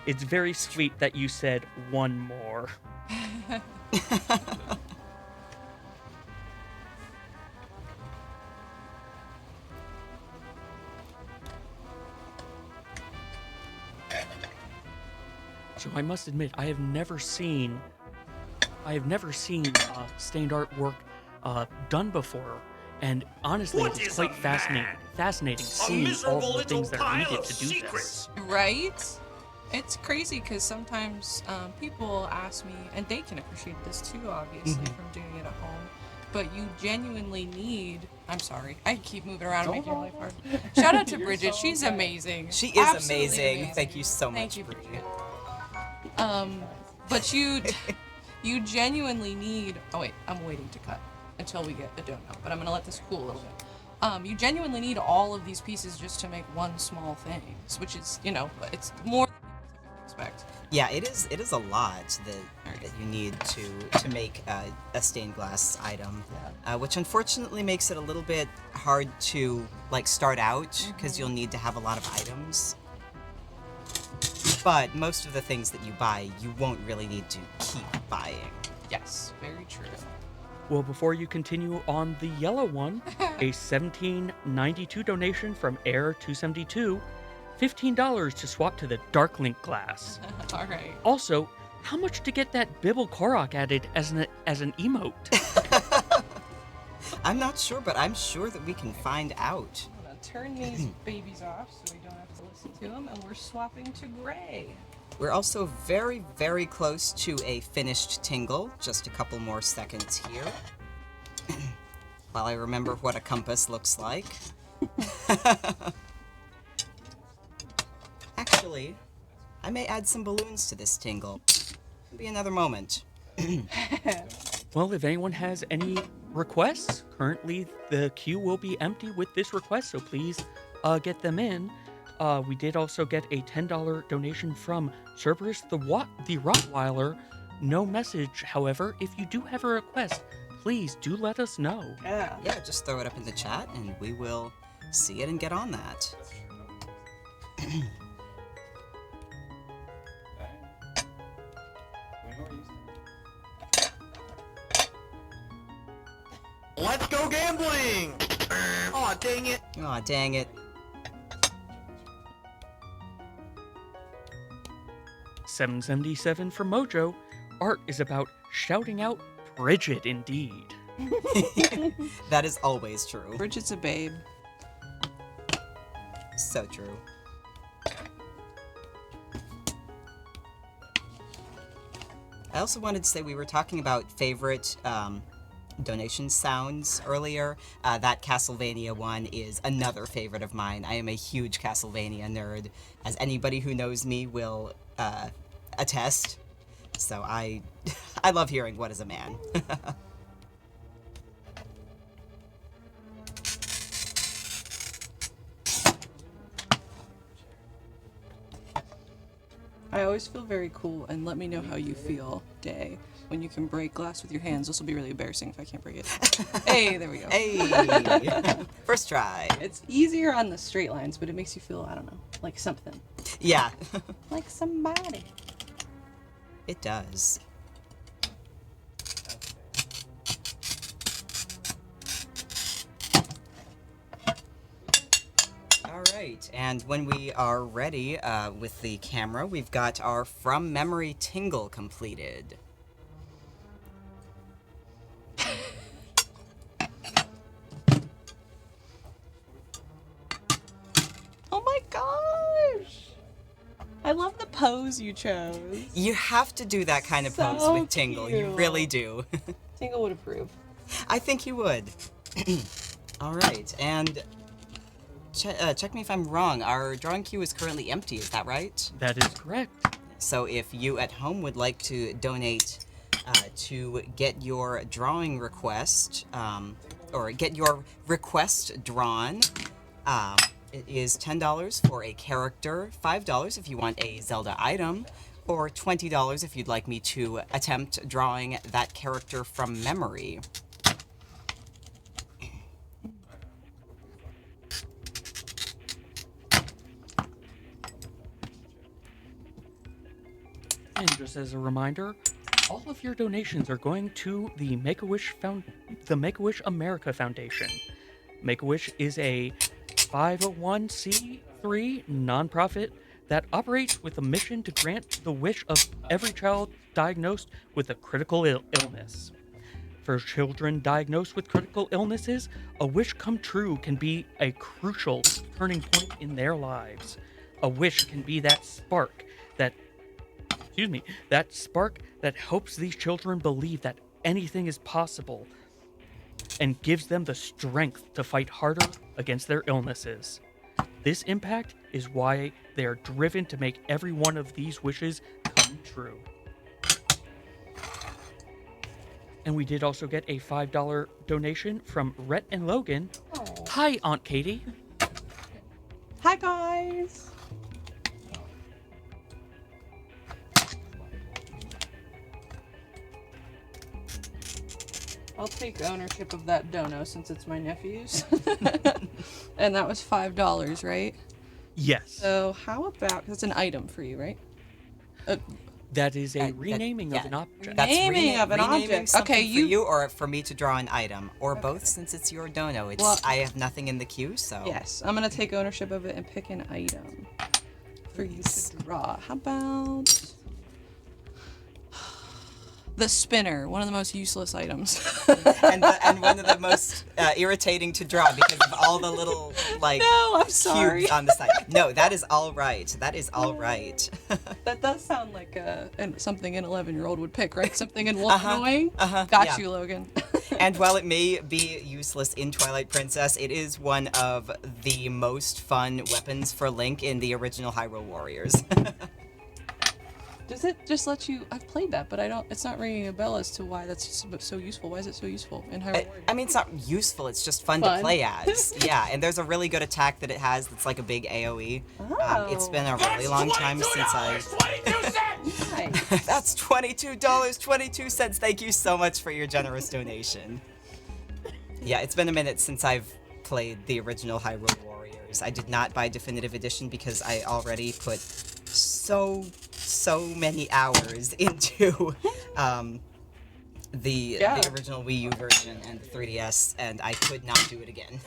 It's very sweet that you said one more. So I must admit, I have never seen stained artwork done before, and honestly, it's quite fascinating seeing all the things that are needed to do this. Right? It's crazy because sometimes people ask me, and they can appreciate this too, obviously, from doing it at home, but you genuinely need. I'm sorry, I keep moving around and making your life hard. Shout out to Bridget, she's amazing. She is Absolutely amazing. Thank you so much, Thank you, Bridget. But you genuinely need. Oh wait, I'm waiting to cut until we get a donut, but I'm gonna let this cool a little bit. You genuinely need all of these pieces just to make one small thing, which is, you know, it's more than people typically expect. Yeah, it is a lot that you need to make a stained glass item, which unfortunately makes it a little bit hard to like start out because you'll need to have a lot of items. But most of the things that you buy, you won't really need to keep buying. Yes, very true. Well, before you continue on the yellow one, a $17.92 donation from Air272, $15 to swap to the Darklink glass. All right. Also, how much to get that Bibble Korok added as an emote? I'm not sure, but I'm sure that we can find out. I'm gonna turn these babies off so we don't have to listen to them, and we're swapping to gray. We're also very, very close to a finished tingle. Just a couple more seconds here. While I remember what a compass looks like. Actually, I may add some balloons to this tingle. It'll be another moment. Well, if anyone has any requests, currently the queue will be empty with this request, so please get them in. We did also get a $10 donation from Cerberus the Rottweiler. No message, however. If you do have a request, please do let us know. Yeah. Yeah, just throw it up in the chat and we will see it and get on that. Let's go gambling! Aw, dang it. Aw, dang it. $7.77 from Mojo. Art is about shouting out Bridget indeed. That is always true. Bridget's a babe. So true. I also wanted to say we were talking about favorite donation sounds earlier. That Castlevania one is another favorite of mine. I am a huge Castlevania nerd, as anybody who knows me will attest. So I love hearing What Is a Man. I always feel very cool, and let me know how you feel, Day, when you can break glass with your hands. This will be really embarrassing if I can't break it. Hey, there we go. Hey! First try. It's easier on the straight lines, but it makes you feel, I don't know, like something. Yeah. Like somebody. It does. All right, and when we are ready with the camera, we've got our From Memory Tingle completed. Oh my gosh! I love the pose you chose. You have to do that kind of pose So with Tingle. You cute. really do. Tingle would approve. I think you would. All right, and check me if I'm wrong. Our drawing queue is currently empty, is that right? That is correct. So if you at home would like to donate to get your drawing request, or get your request drawn, it is $10 for a character, $5 if you want a Zelda item, or $20 if you'd like me to attempt drawing that character from memory. And just as a reminder, all of your donations are going to the Make-A-Wish America Foundation. Make-A-Wish is a 501c3 nonprofit that operates with a mission to grant the wish of every child diagnosed with a critical illness. For children diagnosed with critical illnesses, a wish come true can be a crucial turning point in their lives. A wish can be that spark that helps these children believe that anything is possible and gives them the strength to fight harder against their illnesses. This impact is why they are driven to make every one of these wishes come true. And we did also get a $5 donation from Rhett and Logan. Oh. Hi, Aunt Katie. Hi, guys! I'll take ownership of that dono since it's my nephew's. And that was $5, right? Yes. So how about, that's an item for you, right? That is a renaming yeah. of an object. That's Naming of an renaming object. something Okay, for you- you or for me to draw an item, or both since it's your dono. It's Well- I have nothing in the queue, so Yes, I'm gonna take ownership of it and pick an item for you to draw. How about the spinner? One of the most useless items. and one of the most irritating to draw because of all the little like No, I'm sorry. cubes on the side. No, that is all right. That is all right. That does sound like something an 11-year-old would pick, right? Something annoying. Got yeah. you, Logan. And while it may be useless in Twilight Princess, it is one of the most fun weapons for Link in the original Hyrule Warriors. Does it just let you? I've played that, but I don't. It's not ringing a bell as to why that's so useful. Why is it so useful in Hyrule Warriors? I mean, it's not useful. It's just fun Fun. to play as. Yeah, and there's a really good attack that it has that's like a big AoE. It's been a really long time since I... Nice. That's $22.22. Thank you so much for your generous donation. Yeah, it's been a minute since I've played the original Hyrule Warriors. I did not buy Definitive Edition because I already put so many hours into the original Wii U version and the 3DS, and I could not do it again.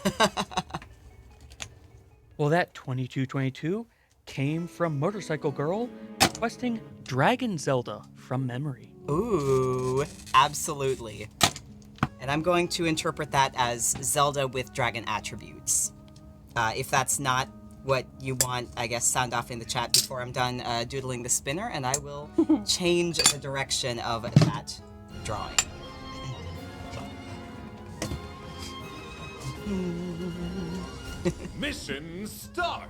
Well, that 2222 came from Motorcycle Girl requesting Dragon Zelda from memory. Ooh, absolutely. And I'm going to interpret that as Zelda with dragon attributes. If that's not what you want, I guess sound off in the chat before I'm done doodling the spinner, and I will change the direction of that drawing. Mission start!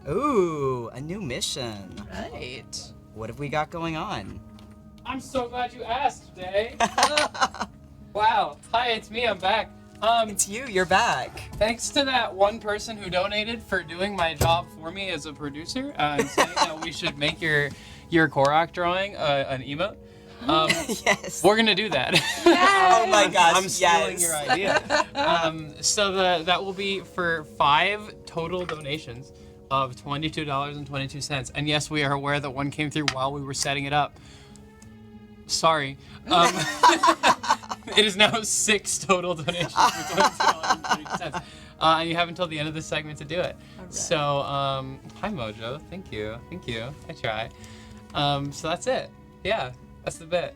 Ooh, a new mission. Right. What have we got going on? I'm so glad you asked, Day. Wow. Hi, it's me. I'm back. It's you, you're back. Thanks to that one person who donated for doing my job for me as a producer and saying that we should make your Korok drawing an emote. Yes. We're gonna do that. Oh my gosh, I'm stealing yes. your idea. So that will be for 5 total donations of $22.22. And yes, we are aware that one came through while we were setting it up. Sorry. It is now 6 total donations for $22.22. And you have until the end of the segment to do it. All right. So, hi Mojo. Thank you. I try. So that's it. Yeah, that's the bit.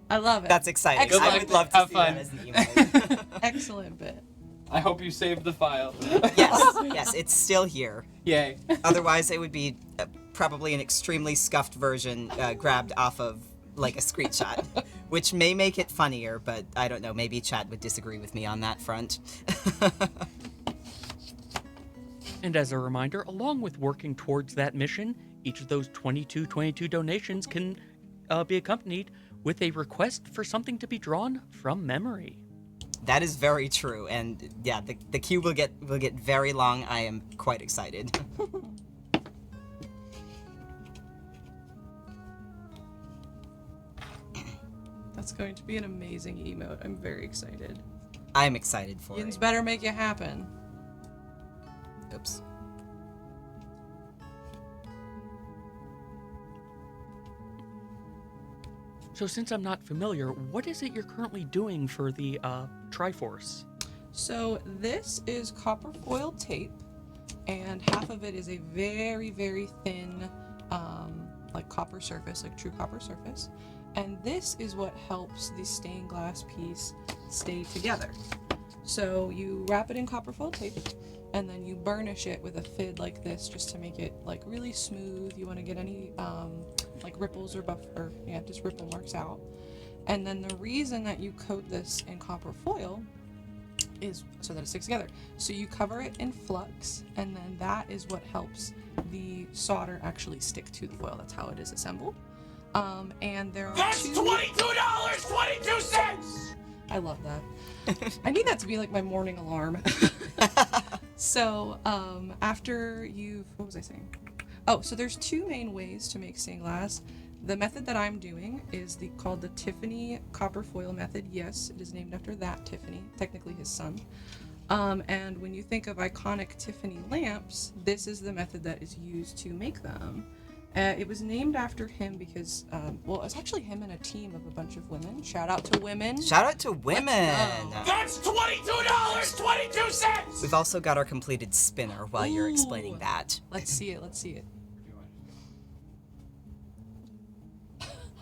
I love it. That's exciting. Excellent. I would love to Have see fun. that as an emote. Excellent bit. I hope you saved the file. Yes, it's still here. Yay. Otherwise, it would be probably an extremely scuffed version grabbed off of like a screenshot, which may make it funnier, but I don't know. Maybe chat would disagree with me on that front. And as a reminder, along with working towards that mission, each of those 22 donations can be accompanied with a request for something to be drawn from memory. That is very true, and yeah, the queue will get very long. I am quite excited. That's going to be an amazing emote. I'm very excited. I'm excited for Yins it. better make it happen. Oops. So since I'm not familiar, what is it you're currently doing for the Triforce? So this is copper foil tape, and half of it is a very, very thin, like copper surface, like true copper surface. And this is what helps the stained glass piece stay together. So you wrap it in copper foil tape, and then you burnish it with a fid like this just to make it like really smooth. You want to get any like ripples or just ripple marks out. And then the reason that you coat this in copper foil is so that it sticks together. So you cover it in flux, and then that is what helps the solder actually stick to the foil. That's how it is assembled. And there are That's $22.22! I love that. I need that to be like my morning alarm. So, after what was I saying? Oh, so there's 2 main ways to make stained glass. The method that I'm doing is called the Tiffany copper foil method. Yes, it is named after that Tiffany, technically his son. And when you think of iconic Tiffany lamps, this is the method that is used to make them. It was named after him because, well, it's actually him and a team of a bunch of women. Shout out to women. Shout out to women! That's $22.22! We've also got our completed spinner while you're explaining Ooh. that. Let's see it. Let's see it.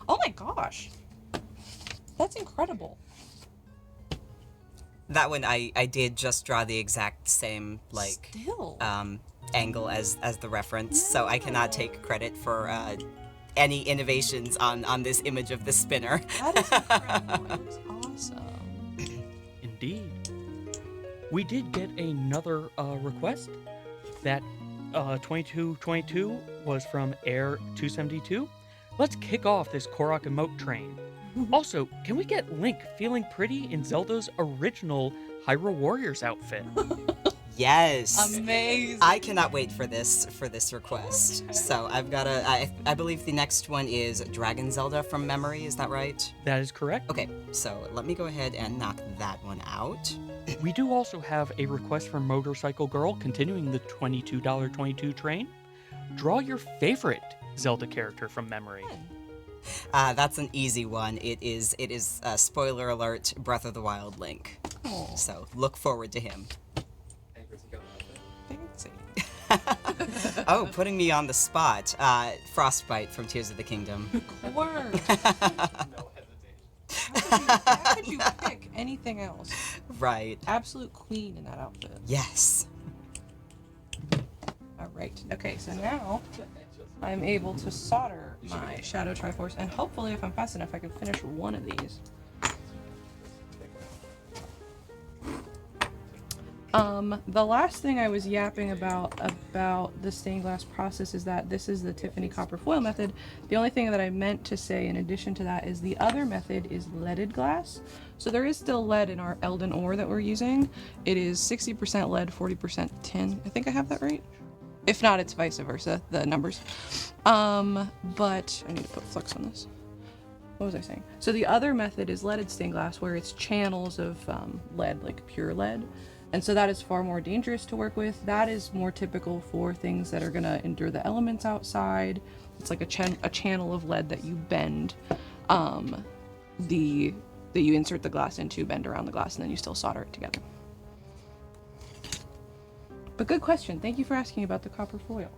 Oh my gosh. That's incredible. That one I did just draw the exact same like Still. angle as the reference, so I cannot take credit for any innovations on this image of the spinner. That is incredible. It was awesome. Indeed. We did get another request. That 2222 was from Air 272. Let's kick off this Korok emote train. Also, can we get Link feeling pretty in Zelda's original Hyrule Warriors outfit? Yes. Amazing. I cannot wait for this request. So I've got I believe the next one is Dragon Zelda from memory, is that right? That is correct. Okay, so let me go ahead and knock that one out. We do also have a request from Motorcycle Girl continuing the $22.22 train. Draw your favorite Zelda character from memory. That's an easy one. It is spoiler alert, Breath of the Wild Link. Oh, So look forward to him. fancy. Oh, putting me on the spot. Frostbite from Tears of the Kingdom. Of course. How could you pick anything else? Right. Absolute queen in that outfit. Yes. All right. Okay, so now I'm able to solder my Shadow Triforce, and hopefully, if I'm fast enough, I can finish one of these. The last thing I was yapping about the stained glass process is that this is the Tiffany copper foil method. The only thing that I meant to say in addition to that is the other method is leaded glass. So there is still lead in our Elden ore that we're using. It is 60% lead, 40% tin. I think I have that right. If not, it's vice versa, the numbers. But I need to put flux on this. What was I saying? So the other method is leaded stained glass, where it's channels of lead, like pure lead. And so that is far more dangerous to work with. That is more typical for things that are going to endure the elements outside. It's like a channel of lead that you bend, that you insert the glass into, bend around the glass, and then you still solder it together. But good question. Thank you for asking about the copper foil.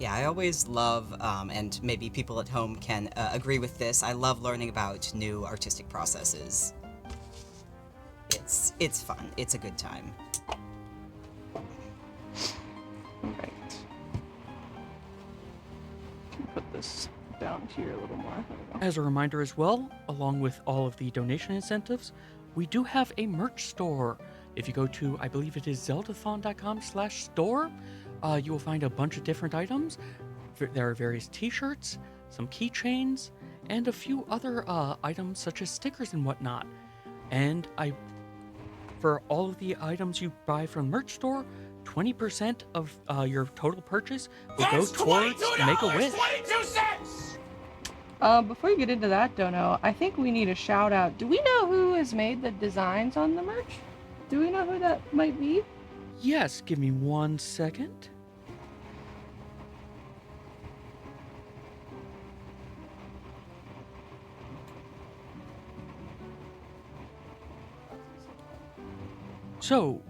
Yeah, I always love, and maybe people at home can agree with this, I love learning about new artistic processes. It's fun. It's a good time. Right. Put this down here a little more. There we go. As a reminder as well, along with all of the donation incentives, we do have a merch store. If you go to, I believe it is zeldathon.com/store, you will find a bunch of different items. There are various t-shirts, some keychains, and a few other items such as stickers and whatnot. And for all of the items you buy from the merch store, 20% of your total purchase will go towards Make-A-Wish. Before you get into that, Dono, I think we need a shout out. Do we know who has made the designs on the merch? Do we know who that might be? Yes, give me 1 second. So,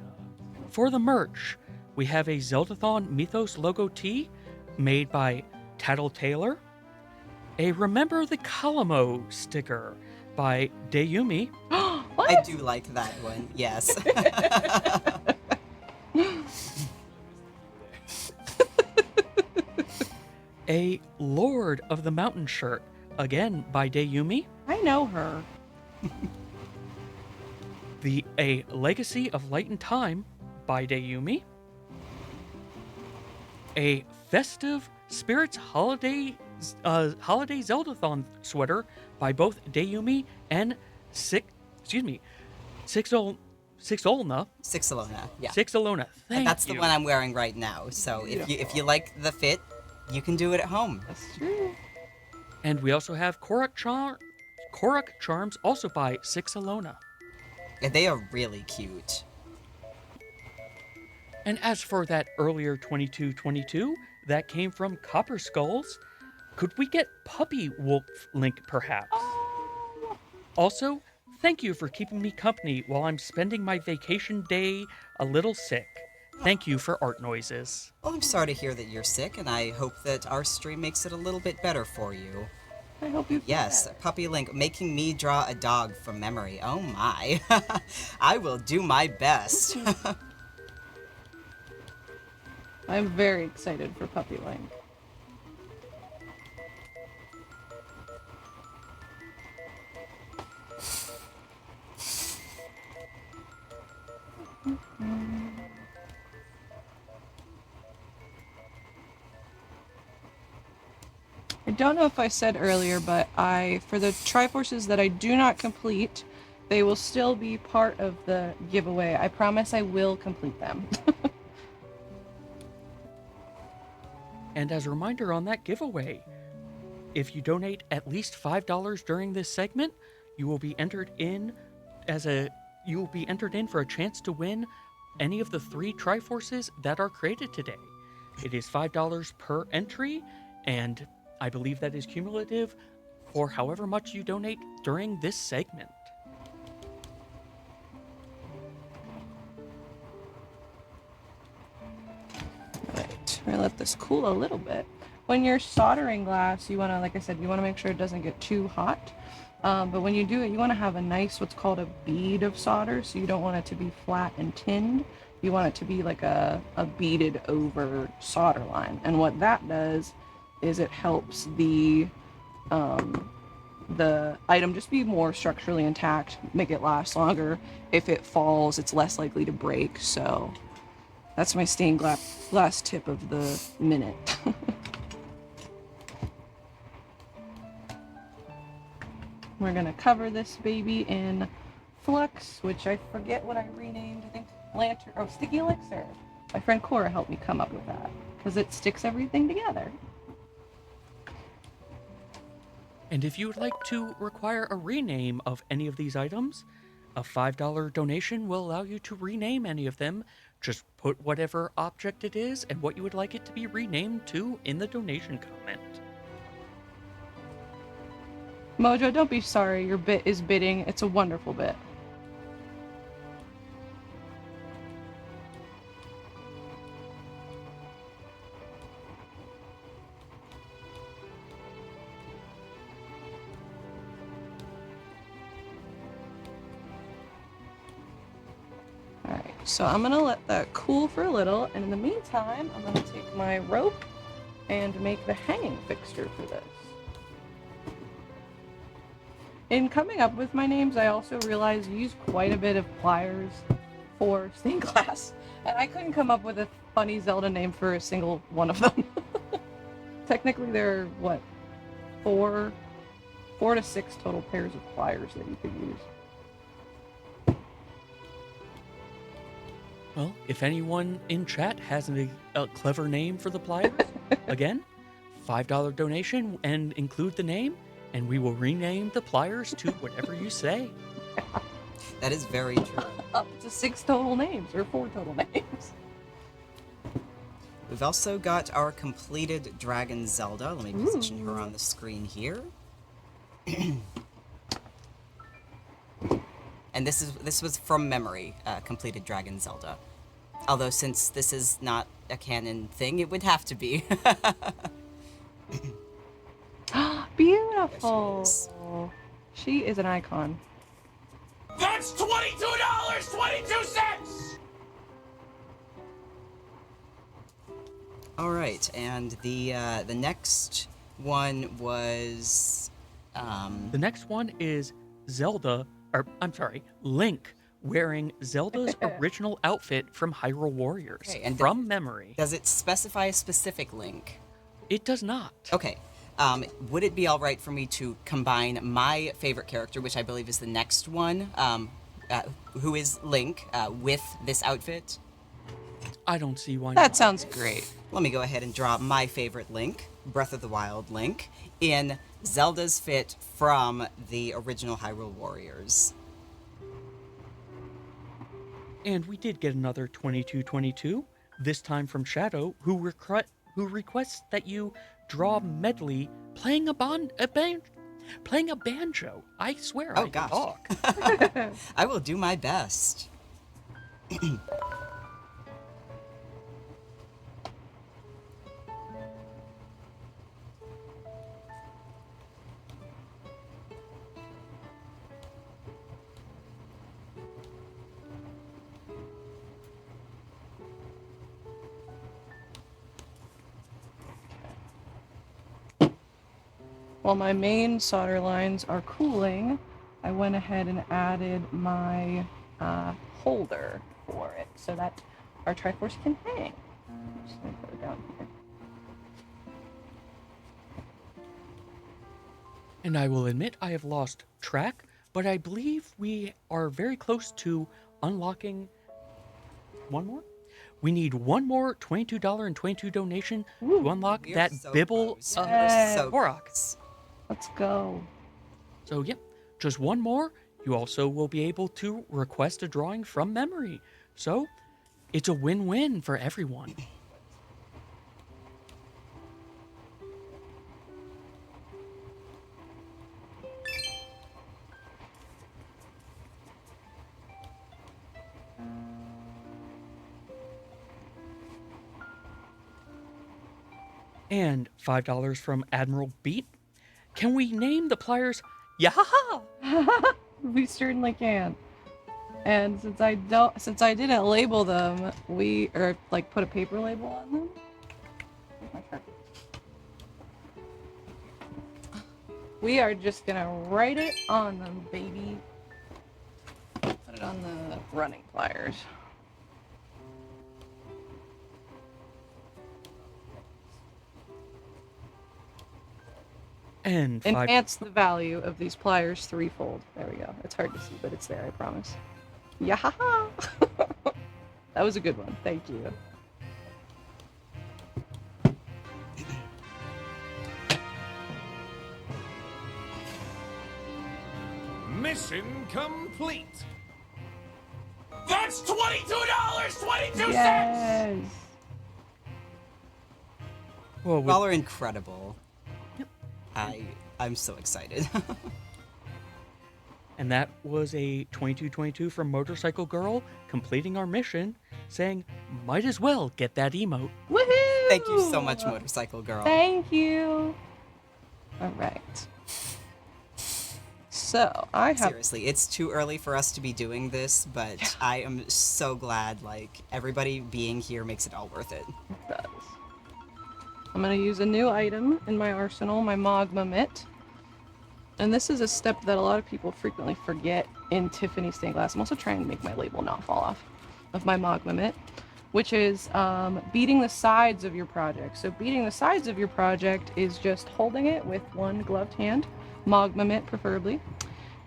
for the merch, we have a Zeldathon Mythos logo tee made by Tattle Taylor, a Remember the Kalamo sticker by Deyumi, What? I do like that one, yes. a Lord of the Mountain shirt, again by Deyumi, I know her. a Legacy of Light and Time by Deyumi, a Festive Spirits Holiday Zeldathon sweater by both Deyumi and Sixolna. Sixalona, yeah. Sixolona. Thank And that's you. the one I'm wearing right now. So if you like the fit, you can do it at home. That's true. And we also have Korok Charms, also by Sixolona. Yeah, they are really cute. And as for that earlier 2222 that came from Copper Skulls, could we get Puppy Wolf Link perhaps? Also, thank you for keeping me company while I'm spending my vacation day a little sick. Thank you for art noises. Well, I'm sorry to hear that you're sick, and I hope that our stream makes it a little bit better for you. I hope you feel Yes, better. Puppy Link, making me draw a dog from memory. Oh my. I will do my best. I'm very excited for Puppy Link. I don't know if I said earlier, but for the Triforces that I do not complete, they will still be part of the giveaway. I promise I will complete them. And as a reminder on that giveaway, if you donate at least $5 during this segment, you will be entered in for a chance to win any of the 3 Triforces that are created today. It is $5 per entry, and I believe that is cumulative for however much you donate during this segment. let this cool a little bit. When you're soldering glass, you want to, like I said, you want to make sure it doesn't get too hot. But when you do it, you want to have a nice, what's called a bead of solder. So you don't want it to be flat and tinned. You want it to be like a beaded over solder line. And what that does is it helps the item just be more structurally intact, make it last longer. If it falls, it's less likely to break. So that's my stained glass tip of the minute. We're gonna cover this baby in Flux, which I forget what I renamed. I think Lantern, Sticky Elixir. My friend Cora helped me come up with that because it sticks everything together. And if you would like to require a rename of any of these items, a $5 donation will allow you to rename any of them. Just put whatever object it is and what you would like it to be renamed to in the donation comment. Mojo, don't be sorry. Your bit is bidding. It's a wonderful bit. Alright, so I'm gonna let that cool for a little, and in the meantime, I'm gonna take my rope and make the hanging fixture for this. In coming up with my names, I also realized you use quite a bit of pliers for stained glass, and I couldn't come up with a funny Zelda name for a single one of them. Technically, there are, what, four to six total pairs of pliers that you could use. Well, if anyone in chat has a clever name for the pliers, again, $5 donation and include the name, and we will rename the pliers to whatever you say. That is very true. Up to 6 total names, or 4 total names. We've also got our completed Dragon Zelda. Let me position her on the screen here. And this was from memory, completed Dragon Zelda. Although since this is not a canon thing, it would have to be. Beautiful. She is an icon. That's $22.22! All right, and the next one was The next one is Link wearing Zelda's original outfit from Hyrule Warriors Okay, and from memory. Does it specify a specific Link? It does not. Okay. Would it be all right for me to combine my favorite character, which I believe is the next one, who is Link, with this outfit? I don't see why That not. sounds great. Let me go ahead and draw my favorite Link, Breath of the Wild Link, in Zelda's fit from the original Hyrule Warriors. And we did get another 2222, this time from Shadow, who requests that you draw Medley playing a banjo. I swear Oh, I can gosh. talk. I will do my best. While my main solder lines are cooling, I went ahead and added my holder for it so that our Triforce can hang. I'm just going to put it down here. And I will admit I have lost track, but I believe we are very close to unlocking one more. We need one more $22.22 donation to unlock We are that so Bibble close. Yes. So Korok. close. Let's go. So, yep, just one more. You also will be able to request a drawing from memory. So, it's a win-win for everyone. And $5 from Admiral Beat. Can we name the pliers Yahaha? We certainly can. And since I didn't label them, like put a paper label on them. Where's my Sharpie? We are just gonna write it on them, baby. Put it on the running pliers. And Enhance the value of these pliers threefold. There we go. It's hard to see, but it's there, I promise. Yahaha! That was a good one. Thank you. Mission complete. That's $22, 22 cents. Yes! well, with Y'all are incredible. Yep. I'm so excited. And that was a 2222 from Motorcycle Girl completing our mission, saying, might as well get that emote. Woohoo! Thank you so much, Motorcycle Girl. Thank you. All right. So I have. Seriously, it's too early for us to be doing this, but I am so glad, like, everybody being here makes it all worth it. Does. I'm gonna use a new item in my arsenal, my Magma Mitt. And this is a step that a lot of people frequently forget in Tiffany stained glass. I'm also trying to make my label not fall off of my Magma Mitt, which is beating the sides of your project. So beating the sides of your project is just holding it with one gloved hand, Magma Mitt preferably.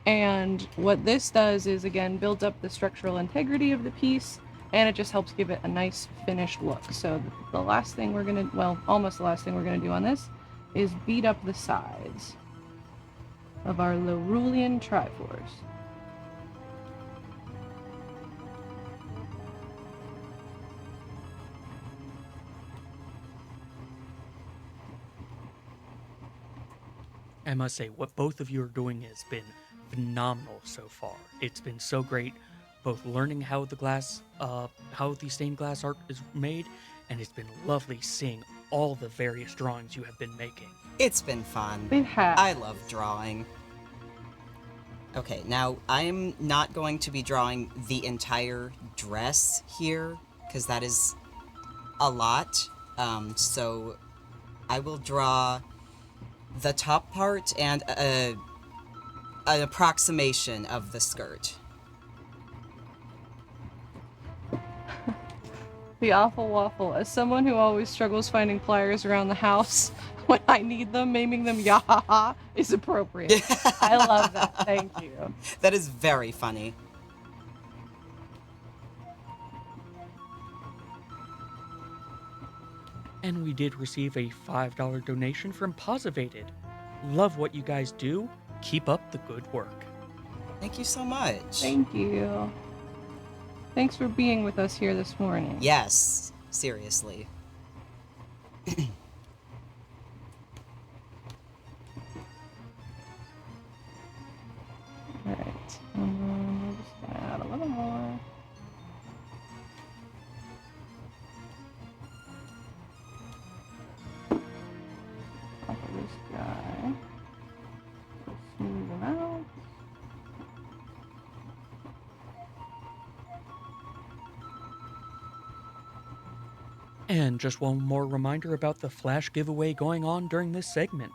And what this does is, again, build up the structural integrity of the piece, and it just helps give it a nice finished look. So the last thing we're gonna, well, almost the last thing we're gonna do on this is beat up the sides of our Larulian Triforce. I must say, what both of you are doing has been phenomenal so far. It's been so great, both learning how the stained glass art is made, and it's been lovely seeing all the various drawings you have been making. It's been fun. It has. I love drawing. Okay, now I'm not going to be drawing the entire dress here, because that is a lot. So I will draw the top part and an approximation of the skirt. The awful waffle. As someone who always struggles finding pliers around the house, when I need them, naming them Yahaha is appropriate. I love that. Thank you. That is very funny. And we did receive a $5 donation from Posivated. Love what you guys do. Keep up the good work. Thank you so much. Thank you. Thanks for being with us here this morning. Yes, seriously. Alright. We're just gonna add a little more. Off of this guy. Smooth him out. And just one more reminder about the flash giveaway going on during this segment.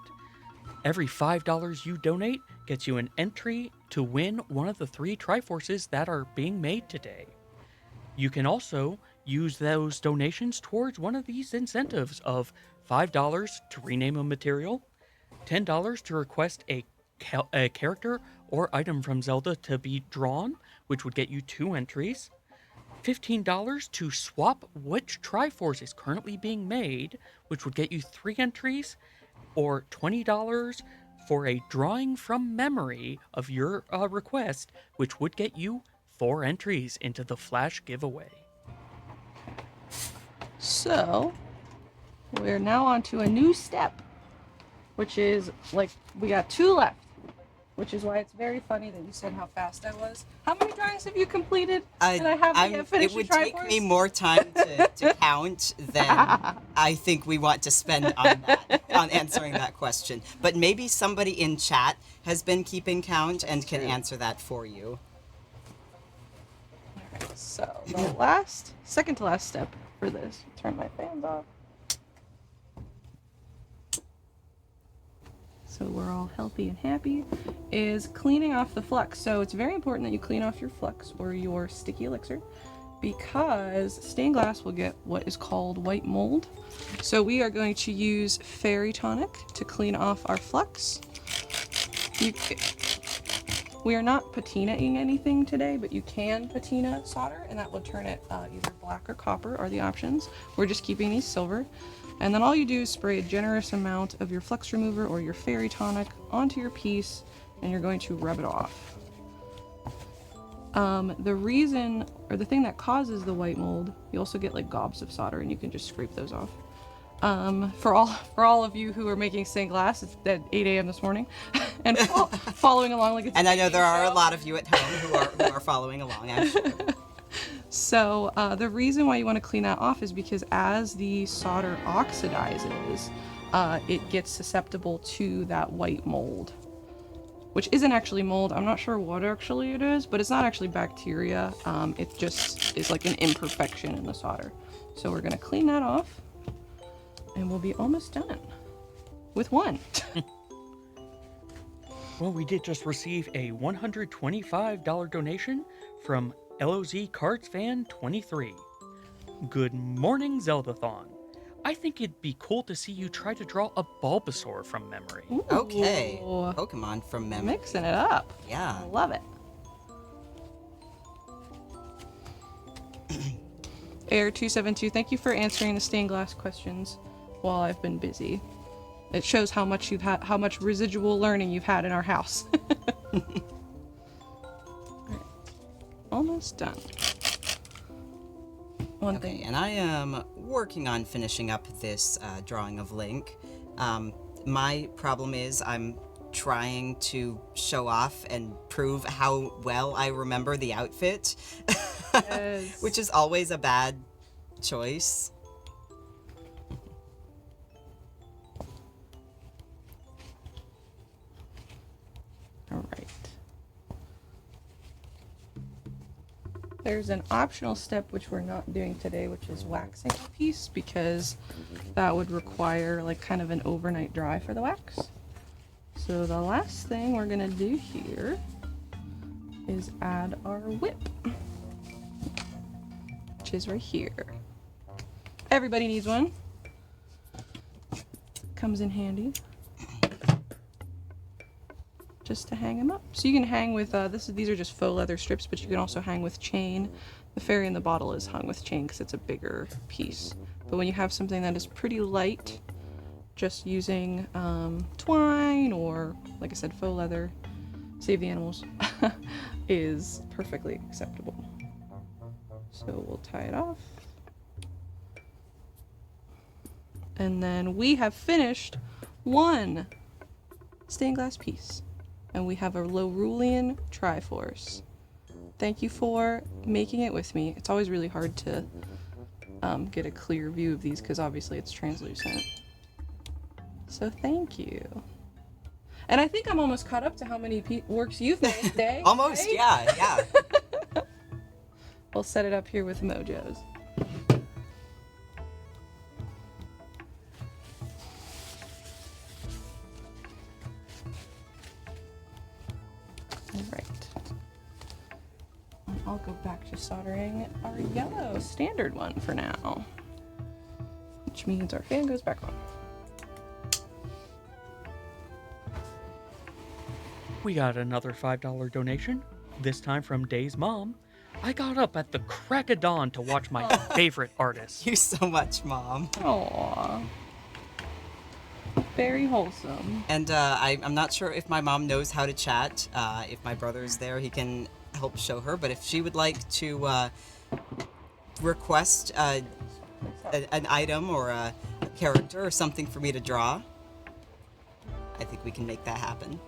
Every $5 you donate gets you an entry to win one of the 3 Triforces that are being made today. You can also use those donations towards one of these incentives of $5 to rename a material, $10 to request a character or item from Zelda to be drawn, which would get you 2 entries, $15 to swap which Triforce is currently being made, which would get you 3 entries, or $20 for a drawing from memory of your request, which would get you 4 entries into the Flash giveaway. So, we're now on to a new step, which is, like, we got 2 left. which is why it's very funny that you said how fast I was. How many drawings have you completed? And I haven't I'm- yet finished it would your take Triforce? me more time to count than I think we want to spend on that, on answering that question. But maybe somebody in chat has been keeping count and can answer that for you. Alright, so the second to last step for this, turn my fans off. So we're all healthy and happy, is cleaning off the flux. So it's very important that you clean off your flux or your sticky elixir, because stained glass will get what is called white mold. So we are going to use fairy tonic to clean off our flux. We are not patinaing anything today, but you can patina solder, and that will turn it either black or copper are the options. We're just keeping these silver. And then all you do is spray a generous amount of your flux remover or your fairy tonic onto your piece, and you're going to rub it off. The reason, or the thing that causes the white mold, you also get like gobs of solder, and you can just scrape those off. For all of you who are making stained glass, it's at 8 a.m. this morning, and following along like it's. And I know there are a lot of you at home who are following along, I'm sure. So the reason why you want to clean that off is because as the solder oxidizes, it gets susceptible to that white mold, which isn't actually mold. I'm not sure what actually it is, but it's not actually bacteria. It just is like an imperfection in the solder. So we're gonna clean that off, and we'll be almost done with one. Well, we did just receive a $125 donation from LOZ Cards Fan 23. Good morning, Zeldathon. I think it'd be cool to see you try to draw a Bulbasaur from memory. Okay. Ooh. Pokemon from memory. Mixing it up. Yeah. I love it. Air272, thank you for answering the stained glass questions while I've been busy. It shows how much how much residual learning you've had in our house. Alright. Almost done. One Okay, thing. and I am working on finishing up this drawing of Link. My problem is I'm trying to show off and prove how well I remember the outfit, Yes. which is always a bad choice. Alright. There's an optional step which we're not doing today, which is waxing the piece, because that would require like kind of an overnight dry for the wax. So the last thing we're gonna do here is add our whip, which is right here. Everybody needs one. Comes in handy. Just to hang them up. So you can hang with, these are just faux leather strips, but you can also hang with chain. The fairy in the bottle is hung with chain because it's a bigger piece. But when you have something that is pretty light, just using twine or, like I said, faux leather, save the animals, is perfectly acceptable. So we'll tie it off. And then we have finished one stained glass piece. And we have a Lorulian Triforce. Thank you for making it with me. It's always really hard to get a clear view of these because obviously it's translucent. So thank you. And I think I'm almost caught up to how many works you've made today. Almost, right? yeah. We'll set it up here with Mojos. Alright. I'll go back to soldering our yellow standard one for now. Which means our fan goes back on. We got another $5 donation, this time from Day's mom. I got up at the crack of dawn to watch my favorite artist. You so much, Mom. Aww. Very wholesome. And I'm not sure if my mom knows how to chat. If my brother is there, he can help show her. But if she would like to request an item or a character or something for me to draw, I think we can make that happen.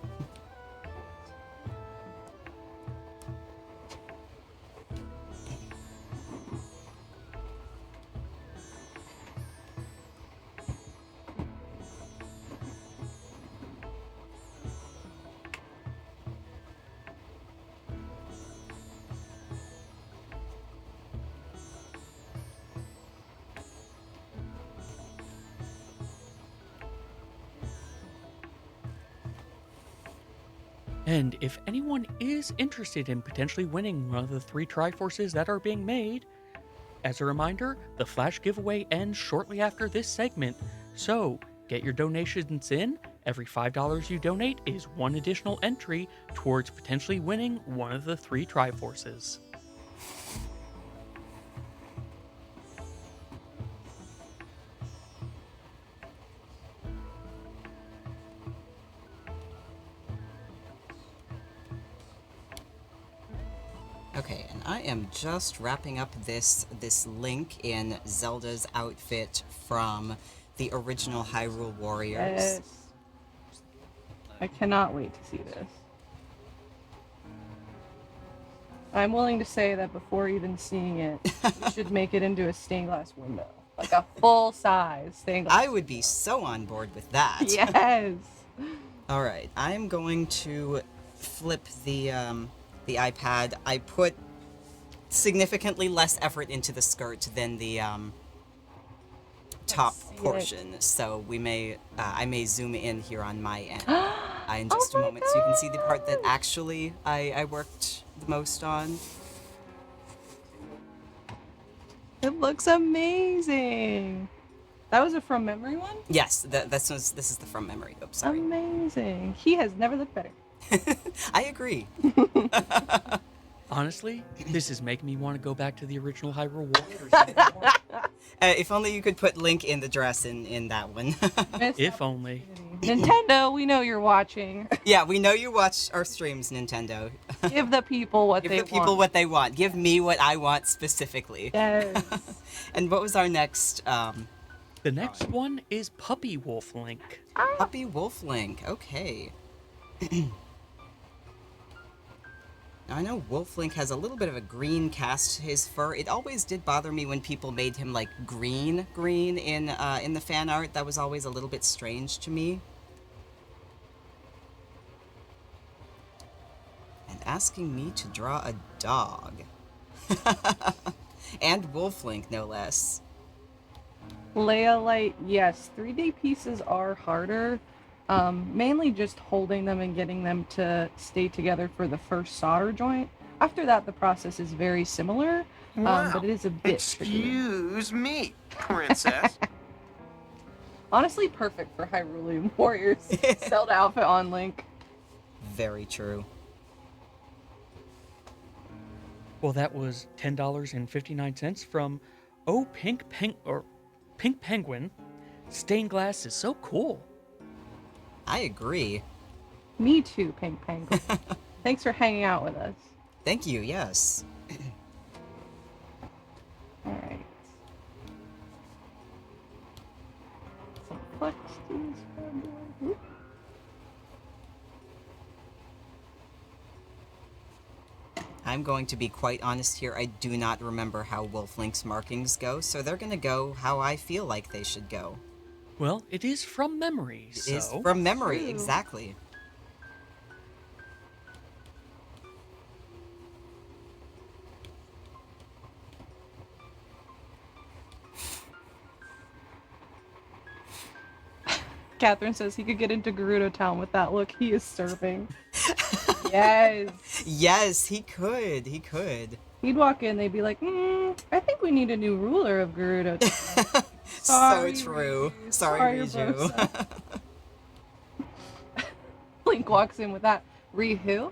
And if anyone is interested in potentially winning one of the 3 Triforces that are being made, as a reminder, the Flash giveaway ends shortly after this segment, so get your donations in. Every $5 you donate is 1 additional entry towards potentially winning one of the 3 Triforces. Okay, and I am just wrapping up this link in Zelda's outfit from the original Hyrule Warriors. Yes. I cannot wait to see this. I'm willing to say that before even seeing it, you should make it into a stained glass window. Like a full-size stained glass. I would be so on board with that. Yes. All right, I'm going to flip the iPad. I put significantly less effort into the skirt than the top see portion, so we may I may zoom in here on my end in Oh just a my moment, so you can see the part that gosh. actually I worked the most on. It looks amazing. That was a from memory one? Yes, this is the from memory. Oops, sorry. Amazing. He has never looked better. I agree. Honestly, this is making me want to go back to the original Hyrule Warriors. If only you could put Link in the dress in that one. Missed If only. Nintendo, we know you're watching. Yeah, we know you watch our streams, Nintendo. Give the people what Give they the people want. what they want. Give me what I want specifically. Yes. And what was our next The next one is Puppy Wolf Link. Puppy Wolf Link? Okay. Now, I know Wolf Link has a little bit of a green cast to his fur. It always did bother me when people made him like green in the fan art. That was always a little bit strange to me. And asking me to draw a dog. And Wolf Link, no less. Leia Light, yes, 3D pieces are harder. Mainly just holding them and getting them to stay together for the first solder joint. After that, the process is very similar, but it is a bit trickier. Excuse me, princess. Honestly, perfect for Hyrule Warriors Zelda outfit on Link. Very true. Well, that was $10.59 from Pink Penguin. Stained glass is so cool. I agree. Me too, Pink Penguin. Thanks for hanging out with us. Thank you, yes. Alright. Some flex to this bad boy. Oop. I'm going to be quite honest here. I do not remember how Wolf Link's markings go, so they're going to go how I feel like they should go. Well, it is from memory, It so... is from memory, True. exactly. Catherine says he could get into Gerudo Town with that look he is serving. Yes. Yes, he could. He could. He'd walk in, they'd be like, I think we need a new ruler of Gerudo Town. So Sorry, true. Riju. Sorry, Sorry, Riju. Link walks in with that. Who?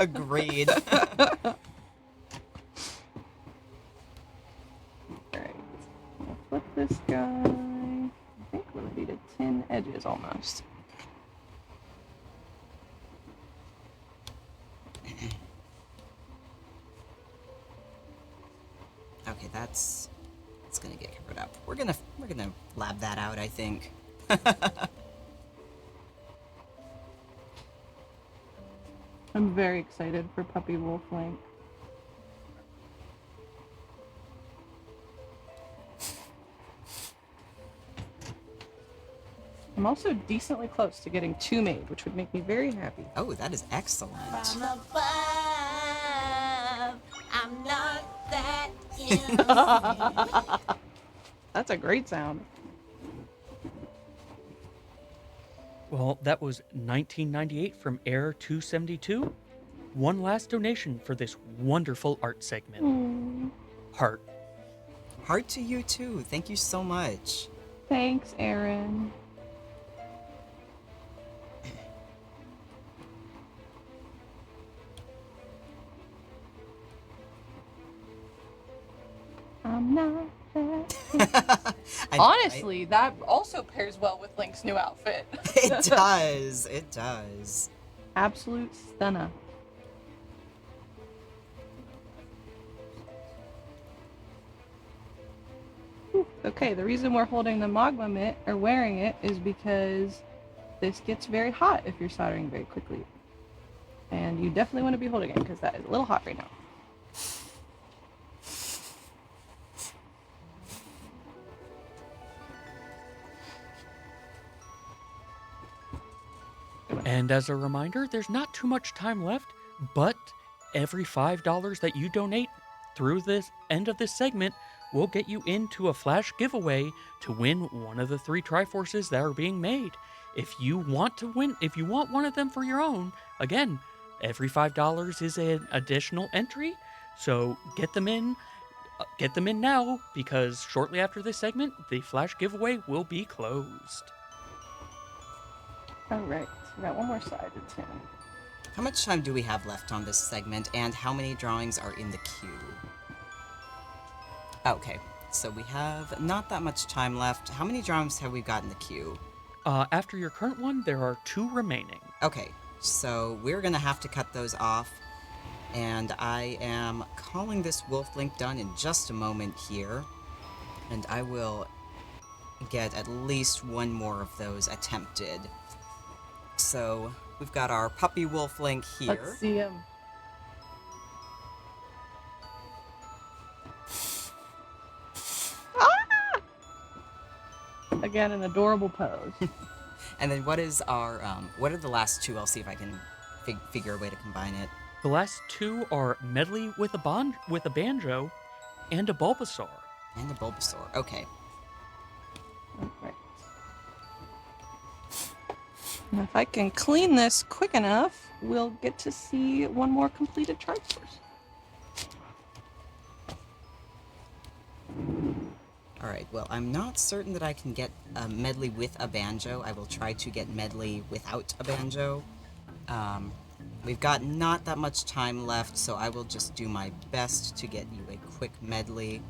Agreed. Alright. I'll flip this guy. I think we're ready to 10 edges almost. Okay, that's gonna get covered up. We're gonna lab that out, I think. I'm very excited for Puppy Wolf Link. I'm also decently close to getting 2 made, which would make me very happy. Oh, that is excellent. From above, I'm not that innocent. That's a great sound. Well, that was 1998 from Air 272. One last donation for this wonderful art segment. Heart. Heart to you too. Thank you so much. Thanks, Aaron. I'm not that. I- Honestly, that also pairs well with Link's new outfit. it does. It does. Absolute stunner. Okay, the reason we're holding the magma mitt or wearing it is because this gets very hot if you're soldering very quickly. And you definitely want to be holding it because that is a little hot right now. And as a reminder, there's not too much time left, but every $5 that you donate through this end of this segment will get you into a flash giveaway to win one of the 3 Triforces that are being made. If you want to win, if you want one of them for your own, again, every $5 is an additional entry. So get them in now, because shortly after this segment, the flash giveaway will be closed. Alright, we got one more side to 10. How much time do we have left on this segment, and how many drawings are in the queue? Okay, so we have not that much time left. How many drawings have we got in the queue? After your current one, there are 2 remaining. Okay, so we're gonna have to cut those off, and I am calling this Wolf Link done in just a moment here, and I will get at least one more of those attempted. So we've got our puppy Wolf Link here. Let's see him. Again, an adorable pose. And then what is our, what are the last 2? I'll see if I can figure a way to combine it. The last 2 are Medley with a banjo and a Bulbasaur. And a Bulbasaur, okay. Alright. Now, if I can clean this quick enough, we'll get to see one more completed Triforce. Alright, well, I'm not certain that I can get a Medley with a banjo. I will try to get Medley without a banjo. We've got not that much time left, so I will just do my best to get you a quick Medley.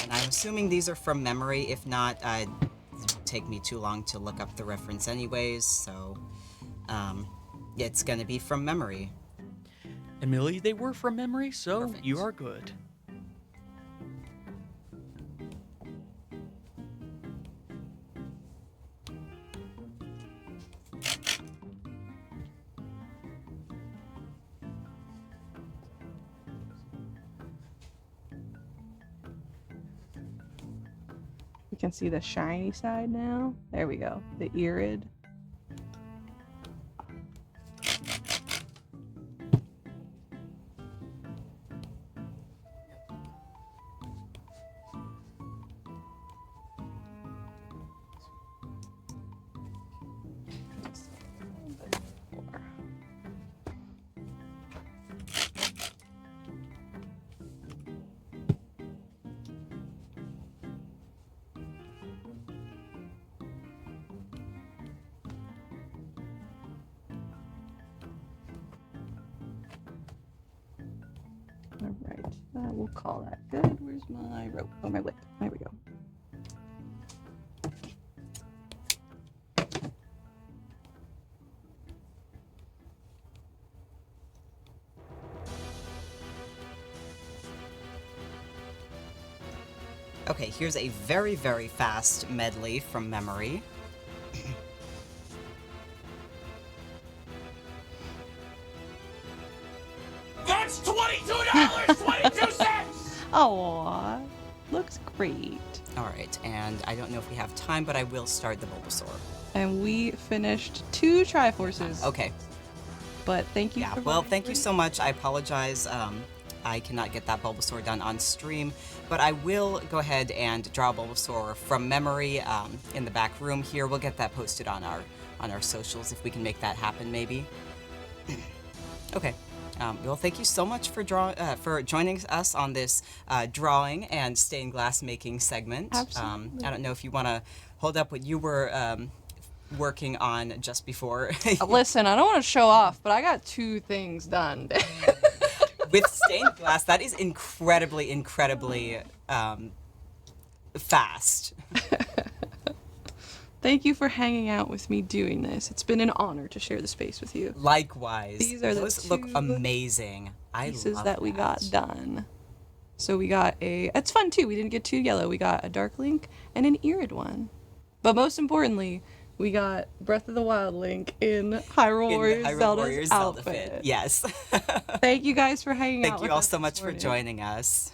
And I'm assuming these are from memory. If not, it would take me too long to look up the reference anyways, so it's gonna be from memory. Emily, they were from memory, so Perfect. you are good. You can see the shiny side now. There we go. The irid. Alright, we'll call that good. Where's my rope? Oh, my whip. There we go. Okay, here's a very, very fast medley from memory. That's $22.22! Aw, looks great. Alright, and I don't know if we have time, but I will start the Bulbasaur. And we finished 2 Triforces. Okay, But thank you yeah, for well, voting thank for you it. so much. I apologize. I cannot get that Bulbasaur done on stream, but I will go ahead and draw Bulbasaur from memory in the back room here. We'll get that posted on our socials if we can make that happen, maybe. Okay. Well, thank you so much for joining us on this drawing and stained glass making segment. Absolutely. I don't know if you want to hold up what you were working on just before. Listen, I don't want to show off, but I got 2 things done. With stained glass, that is incredibly fast. Thank you for hanging out with me doing this. It's been an honor to share the space with you. Likewise. These are the Those look 2 amazing. I pieces love that we got done. So we got it's fun too. We didn't get 2 yellow. We got a Dark Link and an Irid one. But most importantly, we got Breath of the Wild Link in Hyrule Warriors Zelda's outfit. Yes. Thank you guys for hanging out Thank with you all us so this much for morning. joining us.